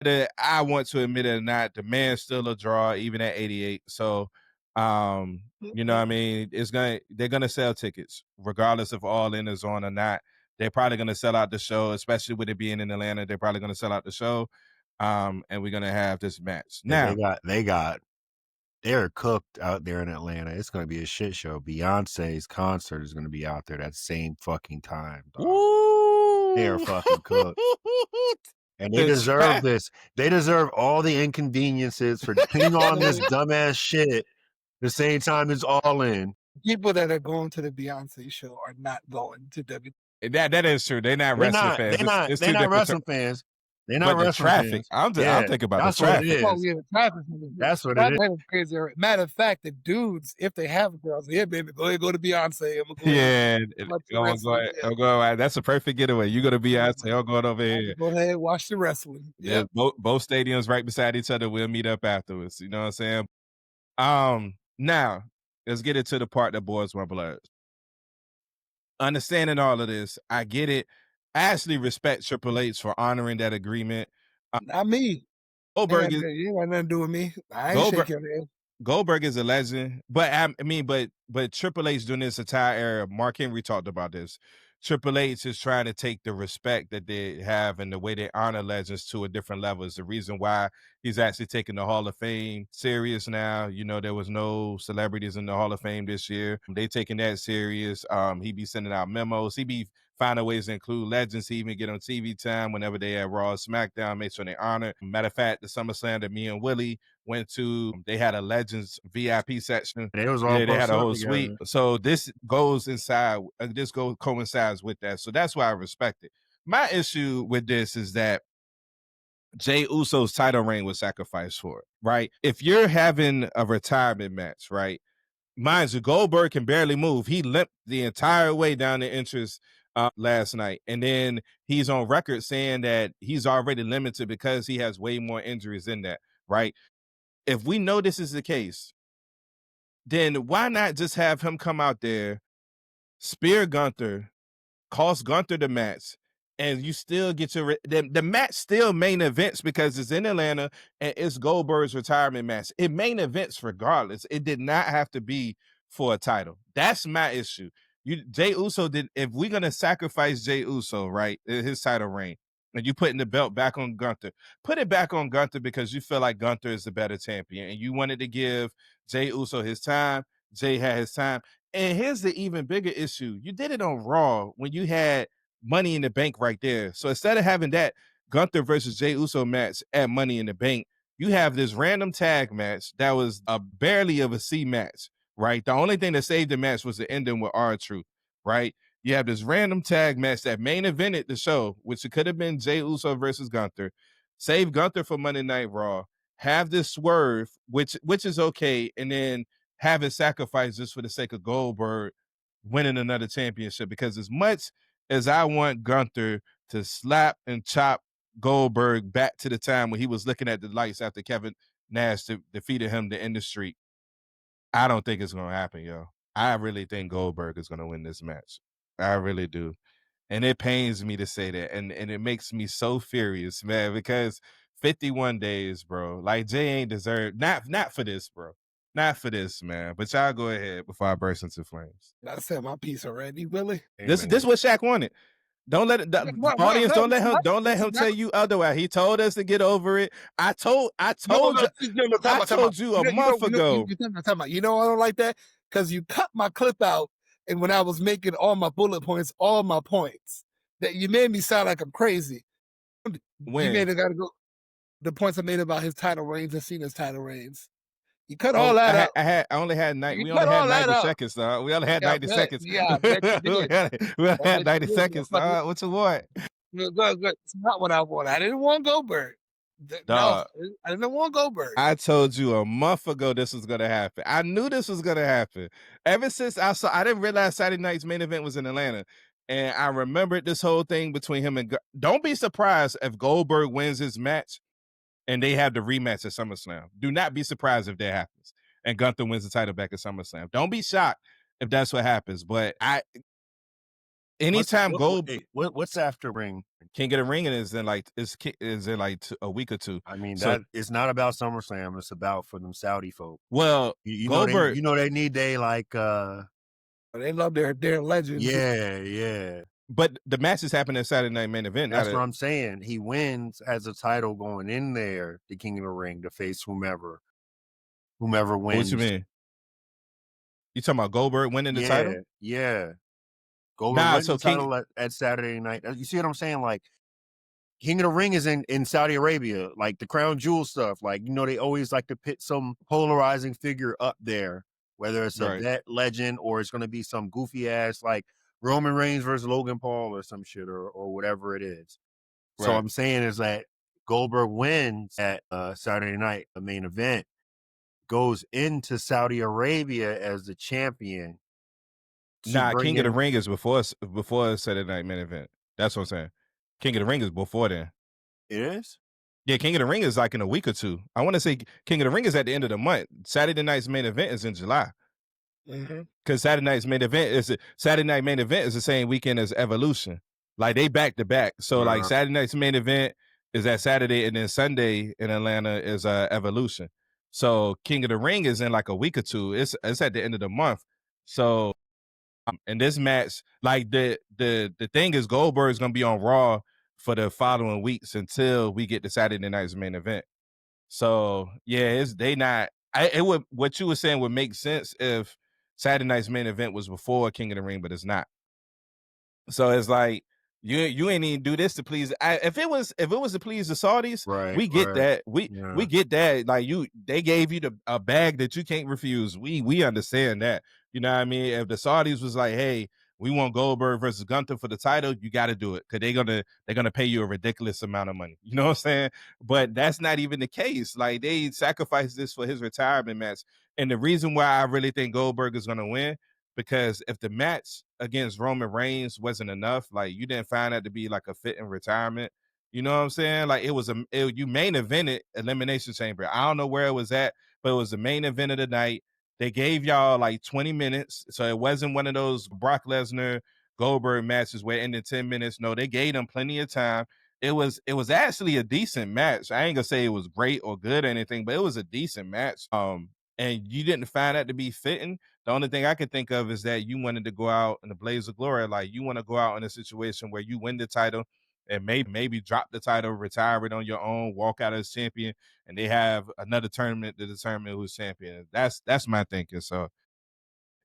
I want to admit it or not, the man's still a draw, even at 88. So, you know what I mean? They're gonna sell tickets, regardless if All In is on or not. they're probably going to sell out the show, especially with it being in Atlanta. They're probably going to sell out the show, and we're going to have this match. Yeah, Now, they're cooked out there in Atlanta. It's going to be a shit show. Beyonce's concert is going to be out there that same fucking time, dog. They are fucking cooked. And they deserve this. They deserve all the inconveniences for putting on this dumbass shit the same time it's All In. People that are going to the Beyonce show are not going to WWE. That is true. They're not wrestling fans. They're not wrestling fans. They're not but wrestling the traffic. fans. I'm thinking about that's the traffic. What it is. Oh, yeah, the traffic. That's what it is. Crazy. Matter of fact, the dudes, if they have girls, yeah, baby, go ahead, go to Beyonce. I'm gonna go ahead. That's a perfect getaway. You go to Beyonce. I'm going over here. Go ahead, watch the wrestling. Yeah, both stadiums right beside each other. We'll meet up afterwards. You know what I'm saying? Now let's get into the part that boils my blood. Understanding all of this, I get it. I actually respect Triple H for honoring that agreement. Not me. Goldberg you got nothing to do with me. I ain't shaking your hand. Goldberg is a legend, but but Triple H during this entire era, Mark Henry talked about this. Triple H is trying to take the respect that they have and the way they honor legends to a different level. Is the reason why he's actually taking the Hall of Fame serious now. You know, there was no celebrities in the Hall of Fame this year. They taking that serious. He be sending out memos. He be finding ways to include legends. He even get on TV time whenever they have Raw, SmackDown, make sure they honor. Matter of fact, the SummerSlam that me and Willie went to, they had a Legends VIP section. They was all they had a whole together. suite. So this goes inside. Coincides with that. So that's why I respect it. My issue with this is that Jey Uso's title reign was sacrificed for it, right? If you're having a retirement match, right? Mind you, Goldberg can barely move. He limped the entire way down the entrance last night. And then he's on record saying that he's already limited because he has way more injuries than that, right? If we know this is the case, then why not just have him come out there, spear Gunther, cost Gunther the match, and you still get your the match still main events because it's in Atlanta and it's Goldberg's retirement match. It main events regardless. It did not have to be for a title. That's my issue. Jey Uso did. If we're gonna sacrifice Jey Uso, right, his title reign, and you putting the belt back on Gunther, put it back on Gunther because you feel like Gunther is the better champion, and you wanted to give Jey Uso his time. Jey had his time. And here's the even bigger issue. You did it on Raw when you had Money in the Bank right there. So instead of having that Gunther versus Jey Uso match at Money in the Bank, you have this random tag match that was a barely of a C match, right? The only thing that saved the match was the ending with R-Truth, right? You have this random tag match that main evented the show, which it could have been Jey Uso versus Gunther. Save Gunther for Monday Night Raw. Have this swerve, which is okay, and then have it sacrificed just for the sake of Goldberg winning another championship. Because as much as I want Gunther to slap and chop Goldberg back to the time when he was looking at the lights after Kevin Nash defeated him to end the streak, I don't think it's going to happen, yo. I really think Goldberg is going to win this match. I really do. And it pains me to say that. And it makes me so furious, man, because 51 days, bro. Like, Jey ain't deserved. Not for this, bro. Not for this, man. But y'all go ahead before I burst into flames. I said my piece already, Willie. This what Shaq wanted. Don't let it, the audience. Don't let him tell you otherwise. He told us to get over it. I told you a month ago. You know I don't like that because you cut my clip out, and when I was making all my bullet points, all my points, that you made me sound like I'm crazy. When? You made it gotta go. The points I made about his title reigns and Cena's title reigns. You cut all that out. I only had 90. We only had 90 seconds, dog. We only had 90 seconds. Yeah, we had 90 seconds, dog. What you want? Good. It's not what I want. I didn't want Goldberg. No, I didn't want Goldberg. I told you a month ago this was gonna happen. I knew this was gonna happen. Ever since I didn't realize Saturday night's main event was in Atlanta. And I remembered this whole thing between him and don't be surprised if Goldberg wins his match and they have the rematch at SummerSlam. Do not be surprised if that happens. And Gunther wins the title back at SummerSlam. Don't be shocked if that's what happens. But anytime what's after ring? Can't get a ring and is in like a week or two. I mean, that it's not about SummerSlam. It's about for them Saudi folk. Well, Goldberg, they need they love their legends. Yeah. But the matches happen at Saturday Night Main Event. That's what I'm saying. He wins as a title going in there, the King of the Ring, to face whomever What you wins. mean? You talking about Goldberg winning the title? Yeah. Goldberg Nah, wins so the title at Saturday night. You see what I'm saying? Like, King of the Ring is in Saudi Arabia, like the crown jewel stuff. Like, they always like to pit some polarizing figure up there, whether it's a Right. vet legend or it's going to be some goofy ass like Roman Reigns versus Logan Paul or some shit or whatever it is. So Right. I'm saying is that Goldberg wins at Saturday night, the main event, goes into Saudi Arabia as the champion. Nah, King of the Ring is before Saturday Night Main Event. That's what I'm saying. King of the Ring is before then. It is? Yeah, King of the Ring is like in a week or two. I want to say King of the Ring is at the end of the month. Saturday night's main event is in July. Because Saturday Night Main Event is the same weekend as Evolution. Like they back to back. So like Saturday night's main event is that Saturday, and then Sunday in Atlanta is Evolution. So King of the Ring is in like a week or two. It's at the end of the month. So in this match, like the thing is, Goldberg's gonna be on Raw for the following weeks until we get to Saturday night's main event. So yeah, what you were saying would make sense if Saturday night's main event was before King of the Ring, but it's not. So it's like you ain't even do this to please. If it was to please the Saudis, we get that. We get that. Like they gave you a bag that you can't refuse. We understand that. You know what I mean? If the Saudis was like, hey, we want Goldberg versus Gunther for the title, you got to do it because they're gonna pay you a ridiculous amount of money. You know what I'm saying? But that's not even the case. Like they sacrificed this for his retirement match, and the reason why I really think Goldberg is gonna win, because if the match against Roman Reigns wasn't enough, like you didn't find that to be like a fit in retirement. You know what I'm saying? Like you main evented Elimination Chamber. I don't know where it was at, but it was the main event of the night. They gave y'all like 20 minutes. So it wasn't one of those Brock Lesnar Goldberg matches where it ended 10 minutes. No, they gave them plenty of time. It was actually a decent match. I ain't gonna say it was great or good or anything, but it was a decent match. And you didn't find that to be fitting. The only thing I can think of is that you wanted to go out in the blaze of glory. Like you want to go out in a situation where you win the title and maybe drop the title, retire it on your own, walk out as champion, and they have another tournament to determine who's champion. That's my thinking. So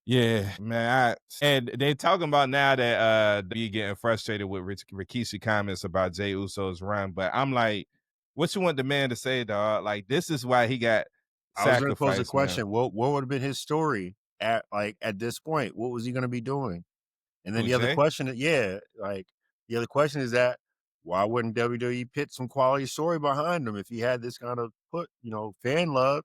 yeah, man. And they talking about now that be getting frustrated with Rikishi comments about Jey Uso's run, but I'm like, what you want the man to say, dog? Like this is why he got I was going to pose a sacrificed, question. man. What would have been his story at this point? What was he going to be doing? And then Who, the other Jey? question, the other question is that why wouldn't WWE put some quality story behind him if he had this kind of fan love?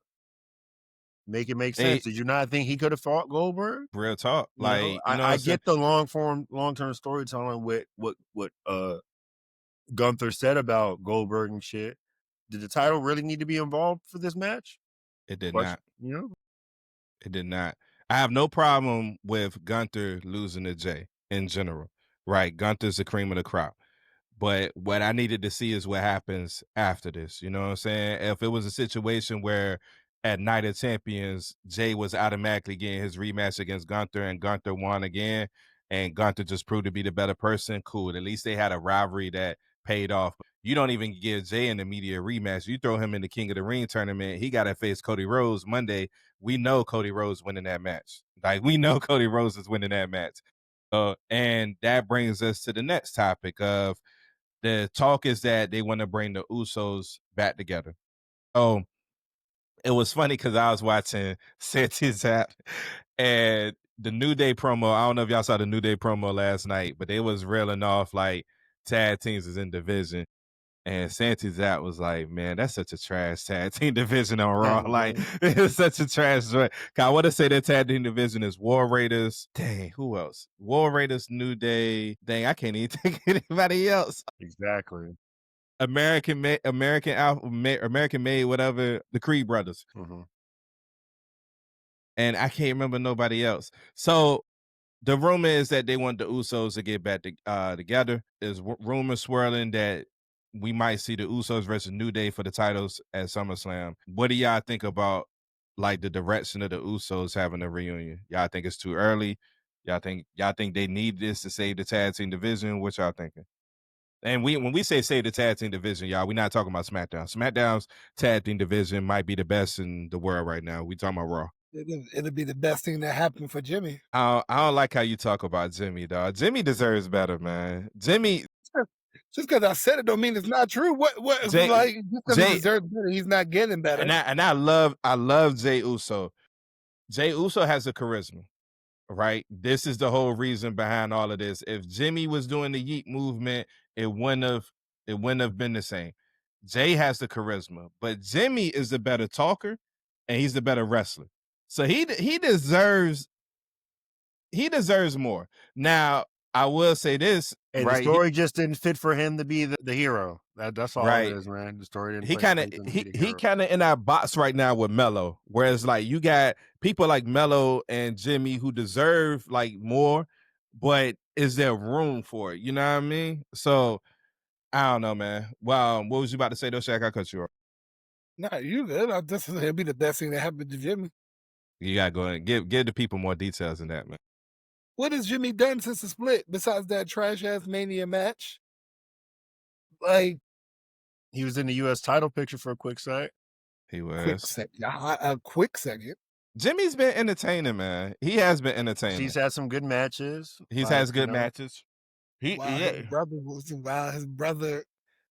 Make it make sense. Did you not think he could have fought Goldberg? Real talk. I get the long-term storytelling with what Gunther said about Goldberg and shit. Did the title really need to be involved for this match? It did not. You know? It did not. I have no problem with Gunther losing to Jey in general. Right. Gunther's the cream of the crop. But what I needed to see is what happens after this. You know what I'm saying? If it was a situation where at Night of Champions, Jey was automatically getting his rematch against Gunther and Gunther won again, and Gunther just proved to be the better person, cool. At least they had a rivalry that paid off. You don't even give Jey an immediate rematch. You throw him in the King of the Ring tournament. He got to face Cody Rhodes Monday. We know Cody Rhodes winning that match. Like, we know Cody Rhodes is winning that match. And that brings us to the next topic of the talk is that they want to bring the Usos back together. Oh, it was funny because I was watching Santi's app and the New Day promo. I don't know if y'all saw the New Day promo last night, but they was reeling off like tag teams is in division. And Santi's app was like, man, that's such a trash tag team division on Raw. Like, it's such a trash joint. I want to say that tag team division is War Raiders. Dang, who else? War Raiders, New Day. Dang, I can't even think of anybody else. Exactly. American made, whatever, the Creed brothers. Mm-hmm. And I can't remember nobody else. So the rumor is that they want the Usos to get back together. There's rumors swirling that we might see the Usos versus New Day for the titles at SummerSlam. What do y'all think about like the direction of the Usos having a reunion? Y'all think it's too early? Y'all think they need this to save the tag team division? What y'all thinking? And when we say save the tag team division, y'all, we're not talking about SmackDown. SmackDown's tag team division might be the best in the world right now. We talking about Raw. It'll be the best thing that happened for Jimmy. I don't like how you talk about Jimmy, dog. Jimmy deserves better, man. Jimmy, Just because I said it don't mean it's not true. What Jay, like just because he Jay, deserves better, he's not getting better. and I love Jay Uso. Jay Uso has a charisma, right? This is the whole reason behind all of this. If Jimmy was doing the Yeet movement, it wouldn't have been the same. Jay has the charisma, but Jimmy is the better talker and he's the better wrestler. So he deserves more. Now, I will say this, Hey, the right? story just didn't fit for him to be the hero. That's all it Right. is, man. The story didn't He fit kind of for him to be the he hero. kind of in our box right now with Mello, whereas like you got people like Mello and Jimmy who deserve like more, but is there room for it? You know what I mean? So I don't know, man. Wow, what was you about to say though, Shaq? I cut you off. Nah, you good. It'll be the best thing that happened to Jimmy. You gotta go and give the people more details than that, man. What has Jimmy done since the split besides that trash ass Mania match? Like He was in the U.S. title picture for a quick sec. He quick was. second, a quick second. Jimmy's been entertaining, man. He has been entertaining. He's had some good matches. He's like, has good you know, matches. His brother,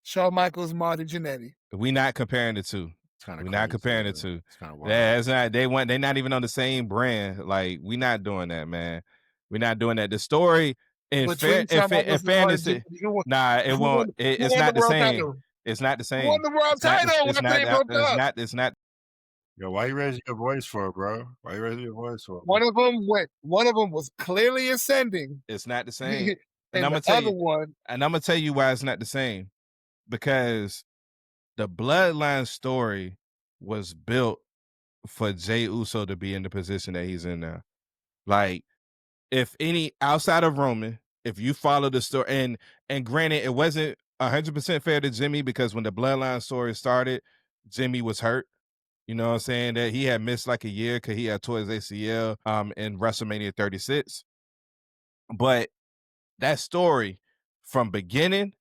Shawn Michaels, Marty Jannetty. We not comparing the two. It's kind of We're not comparing the two. It's kind of wild. Yeah, it's not. They're not even on the same brand. Like we not doing that, man. We're not doing that. The story in Between Shawn Michaels and Marty fairness, Jannetty, nah, it won't. It's not the same. It's not the Who same. won the world title It's after not. they broke up? It's not. Yo, why you raising your voice for, bro? Why you raising your voice for? One of them was clearly ascending. It's not the same. And the other one, and I'm gonna tell you why it's not the same. Because the bloodline story was built for Jay Uso to be in the position that he's in now. Like, if any outside of Roman, if you follow the story, and granted, it wasn't 100% fair to Jimmy because when the bloodline story started, Jimmy was hurt. You know what I'm saying? That he had missed like a year because he had tore his ACL in WrestleMania 36. But that story from beginning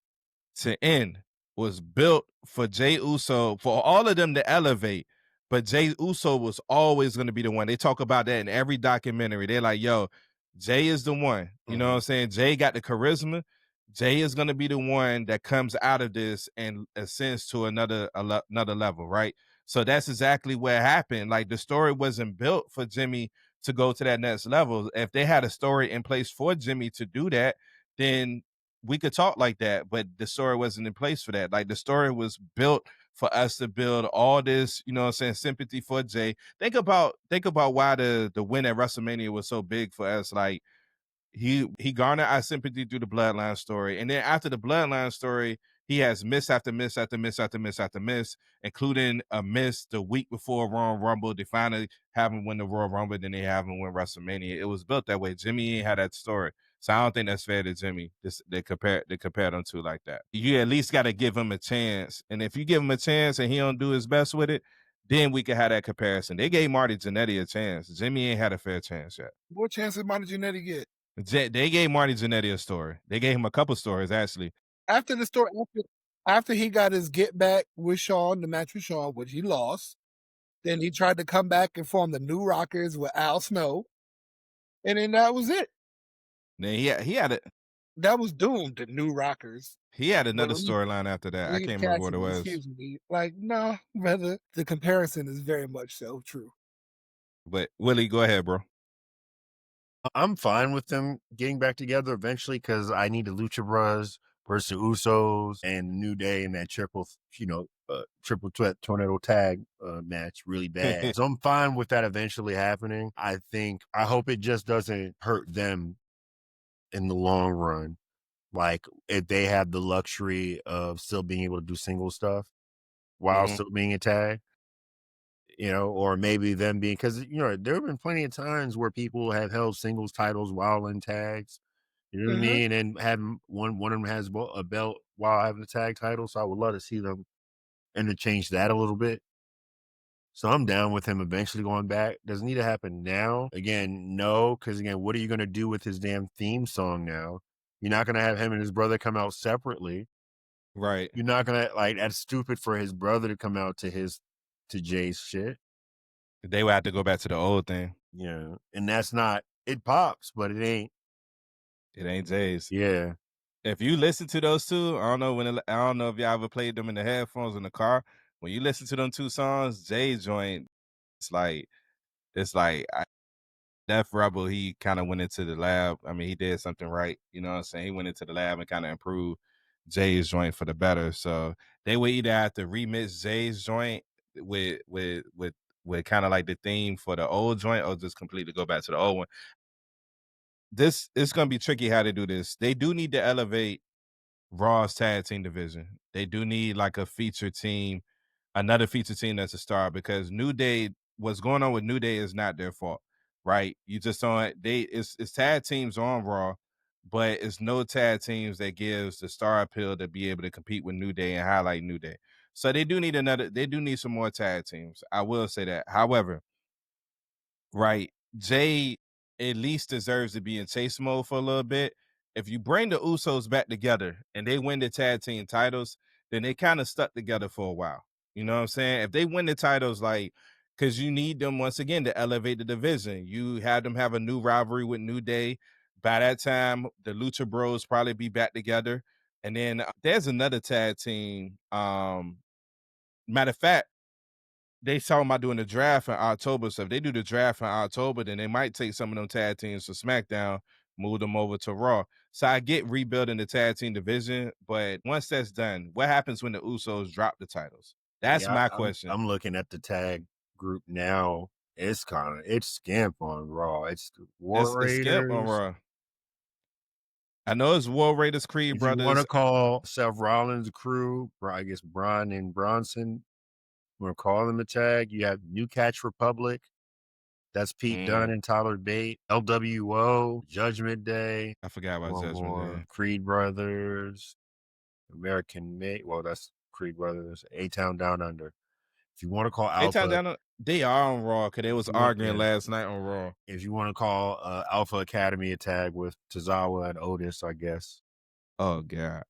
to end was built for Jay Uso, for all of them to elevate. But Jay Uso was always going to be the one. They talk about that in every documentary. They're like, yo, Jay is the one. You know what I'm saying? Jay got the charisma. Jay is going to be the one that comes out of this and ascends to another level, right? So that's exactly what happened. Like the story wasn't built for Jimmy to go to that next level. If they had a story in place for Jimmy to do that, then we could talk like that, but the story wasn't in place for that. Like the story was built for us to build all this, you know what I'm saying, sympathy for Jay. Think about why the win at WrestleMania was so big for us. Like he garnered our sympathy through the bloodline story. And then after the bloodline story, he has miss after miss after miss after miss after miss, including a miss the week before Royal Rumble. They finally have him win the Royal Rumble, then they have him win WrestleMania. It was built that way. Jimmy ain't had that story. So I don't think that's fair to Jimmy. They compare them to like that. You at least got to give him a chance. And if you give him a chance and he don't do his best with it, then we can have that comparison. They gave Marty Jannetty a chance. Jimmy ain't had a fair chance yet. What chance did Marty Jannetty get? They gave Marty Jannetty a story. They gave him a couple stories, actually. After the story, after he got his get back with Shawn, the match with Shawn, which he lost, then he tried to come back and form the New Rockers with Al Snow, and then that was it. Then he had it. That was doomed, the New Rockers. He had another storyline after that. I can't remember what it was. Excuse me. Like, no, brother, the comparison is very much so true. But Willie, go ahead, bro. I'm fine with them getting back together eventually because I need the Lucha Bros versus the Usos and New Day in that triple threat tornado tag match really bad. So I'm fine with that eventually happening. I hope it just doesn't hurt them in the long run. Like if they have the luxury of still being able to do single stuff while still being a tag. Or maybe them being, because, there have been plenty of times where people have held singles titles while in tags, you know what I mean? And having one of them has a belt while having a tag title. So I would love to see them interchange that a little bit. So I'm down with him eventually going back. Doesn't need to happen now. Again, no, because again, what are you gonna do with his damn theme song now? You're not gonna have him and his brother come out separately. Right. You're not gonna like that's stupid for his brother to come out to Jay's shit. They would have to go back to the old thing. Yeah. And that's not it pops, but it ain't. It ain't Jay's. Yeah. If you listen to those two, I don't know if y'all ever played them in the headphones in the car. When you listen to them two songs, Jay's joint, it's like Def Rebel, he kind of went into the lab. I mean, he did something right. You know what I'm saying? He went into the lab and kind of improved Jay's joint for the better. So they would either have to remix Jay's joint with kind of like the theme for the old joint, or just completely go back to the old one. This it's gonna be tricky how to do this. They do need to elevate Raw's tag team division. They do need like a feature team, another feature team that's a star, because New Day, what's going on with New Day is not their fault, right? You just don't it's tag teams on Raw, but it's no tag teams that gives the star appeal to be able to compete with New Day and highlight New Day. So they do need some more tag teams. I will say that. However, right, Jay at least deserves to be in chase mode for a little bit. If you bring the Usos back together and they win the tag team titles, then they kind of stuck together for a while. You know what I'm saying? If they win the titles, like, because you need them once again to elevate the division. You have them have a new rivalry with New Day. By that time, the Lucha Bros probably be back together. And then there's another tag team. Matter of fact, they talking about doing the draft in October. So if they do the draft in October, then they might take some of them tag teams to SmackDown, move them over to Raw. So I get rebuilding the tag team division, but once that's done, what happens when the Usos drop the titles? That's Yeah, my I'm question. I'm looking at the tag group now. It's scamp on Raw. It's the War It's Skip on Raiders. Raw. I know it's War Raiders, Creed If you want Brothers. to call Seth Rollins' crew, I guess Braun and Bronson, you want to call them a tag. You have New Catch Republic. That's Pete Dunne and Tyler Bate. LWO, Judgment Day. I forgot about One Judgment more. Day. Creed Brothers. American Mate. Well, that's Creed Brothers. A-Town Down Under. If you want to call Alpha, They are on Raw because they was arguing last night on Raw. if you want to call Alpha Academy a tag with Tozawa and Otis, I guess. Oh God.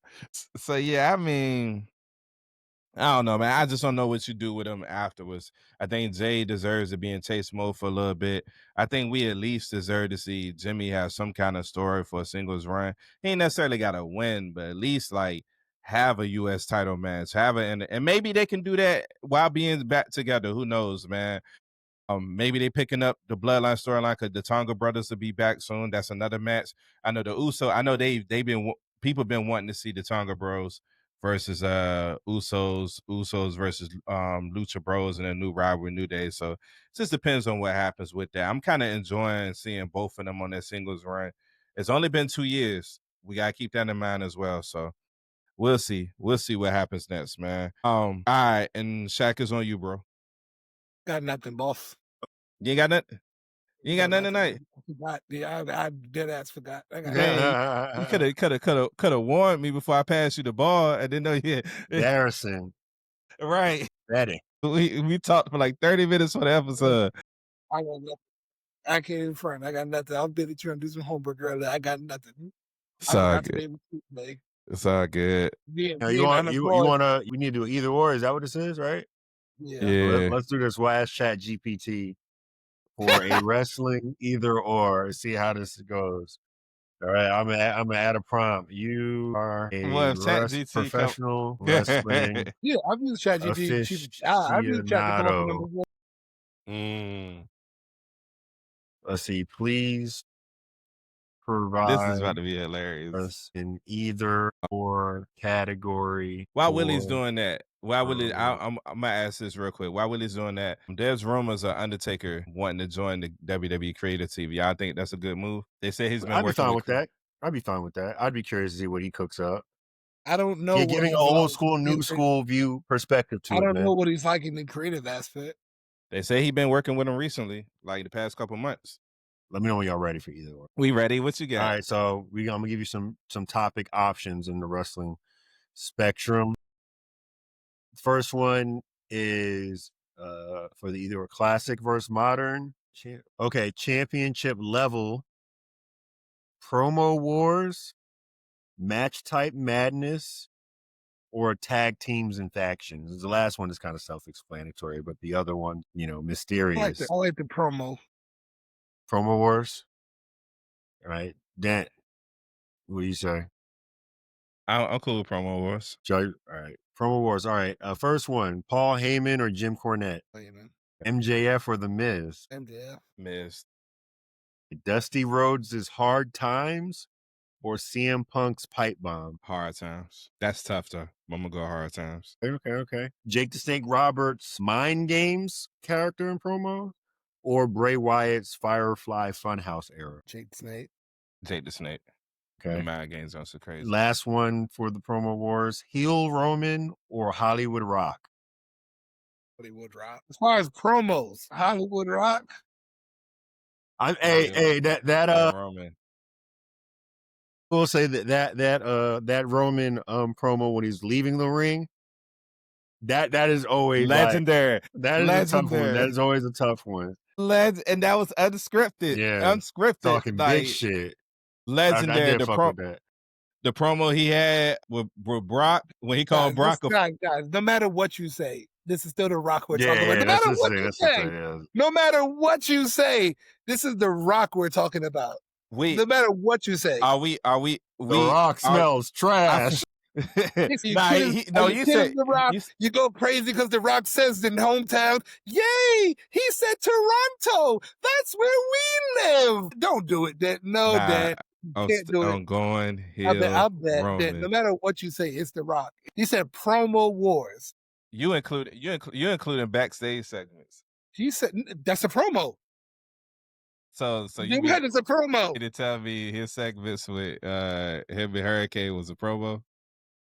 So yeah, I mean, I don't know, man. I just don't know what you do with him afterwards. I think Jay deserves to be in chase mode for a little bit. I think we at least deserve to see Jimmy have some kind of story for a singles run. He ain't necessarily got to win, but at least like have a U.S. title match, and maybe they can do that while being back together. Who knows, man? Maybe they picking up the Bloodline storyline because the Tonga brothers will be back soon. That's another match. I know the Uso. I know they've been people been wanting to see the Tonga Bros versus Usos versus Lucha Bros and a new rivalry, New Day. So it just depends on what happens with that. I'm kind of enjoying seeing both of them on their singles run. It's only been 2 years. We gotta keep that in mind as well. So we'll see. We'll see what happens next, man. All right, and Shaq is on you, bro. Got nothing, boss. You ain't got nothing. You ain't got nothing tonight. I forgot. Yeah, I dead ass forgot. I got Man, you could have warned me before I passed you the ball. I didn't know you. Embarrassing. Right. Betty. We talked for like 30 minutes for the episode. I got nothing. I can't even front. I got nothing. I'll be trying to do some homework earlier. I got nothing. It's all good. It's all good. Yeah, No, you want we need to do either or. Is that what this is, right? Yeah. Yeah. Let's do this. We'll ask Chat GPT for a wrestling either or. See how this goes. All right, I'm gonna add a prompt. You are a professional wrestling Yeah, I've used ChatGPT. I've used Chat to come up with number aficionado. one. Let's see. Please This is provide about to be hilarious. us in either or category. While Willie's doing that, I'm gonna ask this real quick. While Willie's doing that, there's rumors of Undertaker wanting to join the WWE creative team. Y'all think that's a good move? They say he's been I'd be working fine with that. I'd be fine with that. I'd be curious to see what he cooks up. I don't know. Yeah, giving an old school, new school view perspective to it. I don't know what he's like in the creative aspect. They say he's been working with him recently, like the past couple months. Let me know when y'all ready for either or. We ready? What you got? All right, so I'm gonna give you some topic options in the wrestling spectrum. First one is for the either a classic versus modern. Championship level, promo wars, match type madness, or tag teams and factions. The last one is kind of self-explanatory, but the other one, mysterious. I like the promo. Promo wars. All right. Dan, what do you say? I'm cool with promo wars. Joe, all right. Promo wars. All right. First one, Paul Heyman or Jim Cornette? Heyman. MJF or The Miz? MJF. Miz. Dusty Rhodes' Hard Times or CM Punk's Pipe Bomb? Hard Times. That's tough though. I'm gonna go Hard Times. Okay. Jake the Snake Roberts' Mind Games character in promo or Bray Wyatt's Firefly Funhouse era? Jake the Snake. Jake the Snake. Okay. The Mind Games are so crazy. Last one for the promo wars, Heel Roman or Hollywood Rock? Hollywood Rock. As far as promos, Hollywood Rock. Roman. We'll say that Roman promo when he's leaving the ring. That is always legendary. That is a tough one. That is always a tough one. And that was unscripted. Yeah, unscripted. Talking big shit. Legendary. I did fuck with that. The promo he had with Brock when he called Brock. Guys, no matter what you say, this is still the Rock we're talking about. No matter what you say, no matter what you say, this is the Rock we're talking about. No matter what you say, the Rock smells trash. You said the Rock. You go crazy because the Rock says in hometown, "Yay!" He said Toronto. That's where we live. Don't do it, Dad. No, Dad. Can't do it. I'm going here. I bet that no matter what you say, it's the Rock. He said promo wars. You including backstage segments. He said that's a promo. So you had it's a promo. You to tell me his segments with him and Hurricane was a promo?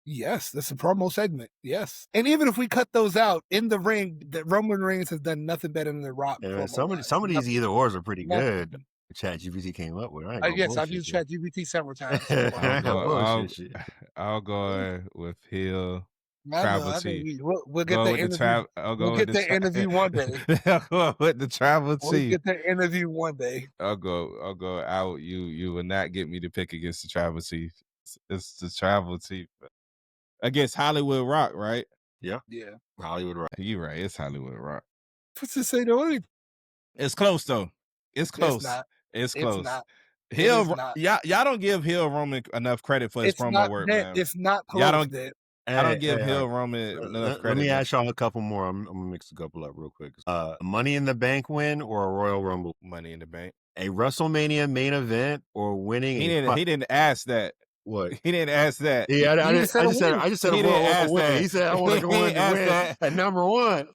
Yes, that's a promo segment. Yes, and even if we cut those out in the ring, the Roman Reigns has done nothing better than the Rock. Yeah, some of these either ors are pretty good. ChatGPT came up with. Yes, I've used ChatGPT several times. I'll go with Hill. Tribal Chief. We'll get the interview. We'll get the interview one day. I'll go with the Tribal Chief. We'll get the interview one day. I'll go out. You will not get me to pick against the Tribal Chief. It's the Tribal Chief against Hollywood Rock, right? Yeah. Hollywood Rock. You're right. It's Hollywood Rock. What's to say though? It's close though. It's close. It's close. It's not. Hill, y'all don't give Hill Roman enough credit for his promo work, man. It's not close. I don't give Hill Roman enough credit. Let me ask y'all a couple more. I'm gonna mix a couple up real quick. Money in the Bank win or a Royal Rumble? Money in the Bank. A WrestleMania main event or winning? He didn't ask that. What? He didn't ask that. Yeah, I just said he didn't ask that. He said I want to go in and win at number one.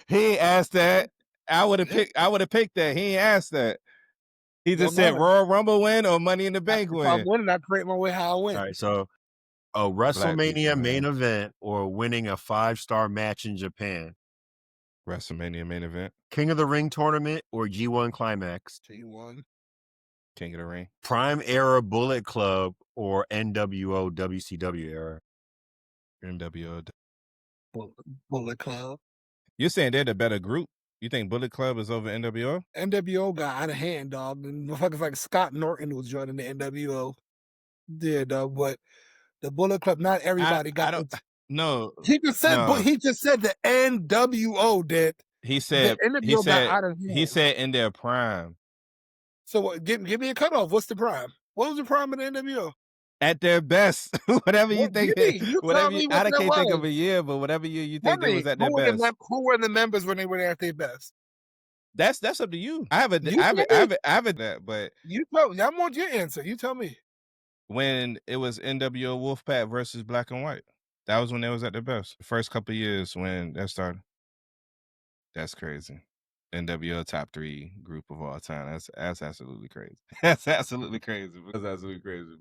He ain't asked that. I would have picked that. He ain't asked that. He just said Royal Rumble win or Money in the Bank win. If I'm winning, I create my way how I win. All right, so a WrestleMania main event or winning a 5-star match in Japan. WrestleMania main event. King of the Ring tournament or G1 Climax. G1. King of the Ring. Prime era Bullet Club or NWO WCW era. NWO. Bullet Club. You're saying they're the better group? You think Bullet Club is over NWO? NWO got out of hand, dog. And motherfuckers like Scott Norton was joining the NWO. Yeah, dog. But the Bullet Club, not everybody got it. No. He just said the NWO did. He said the NWO got out of hand. He said in their prime. So give me a cutoff. What's the prime? What was the prime of the NWO? At their best, whatever you think. I can't think of a year, but whatever you think they was at their best. Who were the members when they were at their best? That's up to you. I haven't that, but you tell me. I want your answer. You tell me. When it was NWO Wolfpack versus Black and White, that was when they was at their best. The first couple of years when that started. That's crazy. NWO top 3 group of all time. That's absolutely crazy. That's absolutely crazy.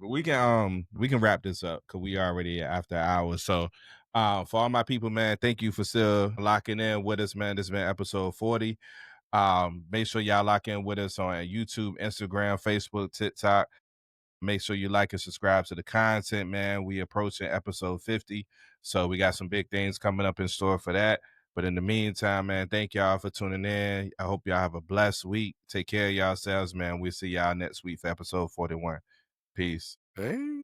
But we can wrap this up because we already after hours. So for all my people, man, thank you for still locking in with us, man. This has been episode 40. Make sure y'all lock in with us on YouTube, Instagram, Facebook, TikTok. Make sure you like and subscribe to the content, man. We approaching episode 50. So we got some big things coming up in store for that. But in the meantime, man, thank y'all for tuning in. I hope y'all have a blessed week. Take care of yourselves, man. We'll see y'all next week for episode 41. Peace. Hey.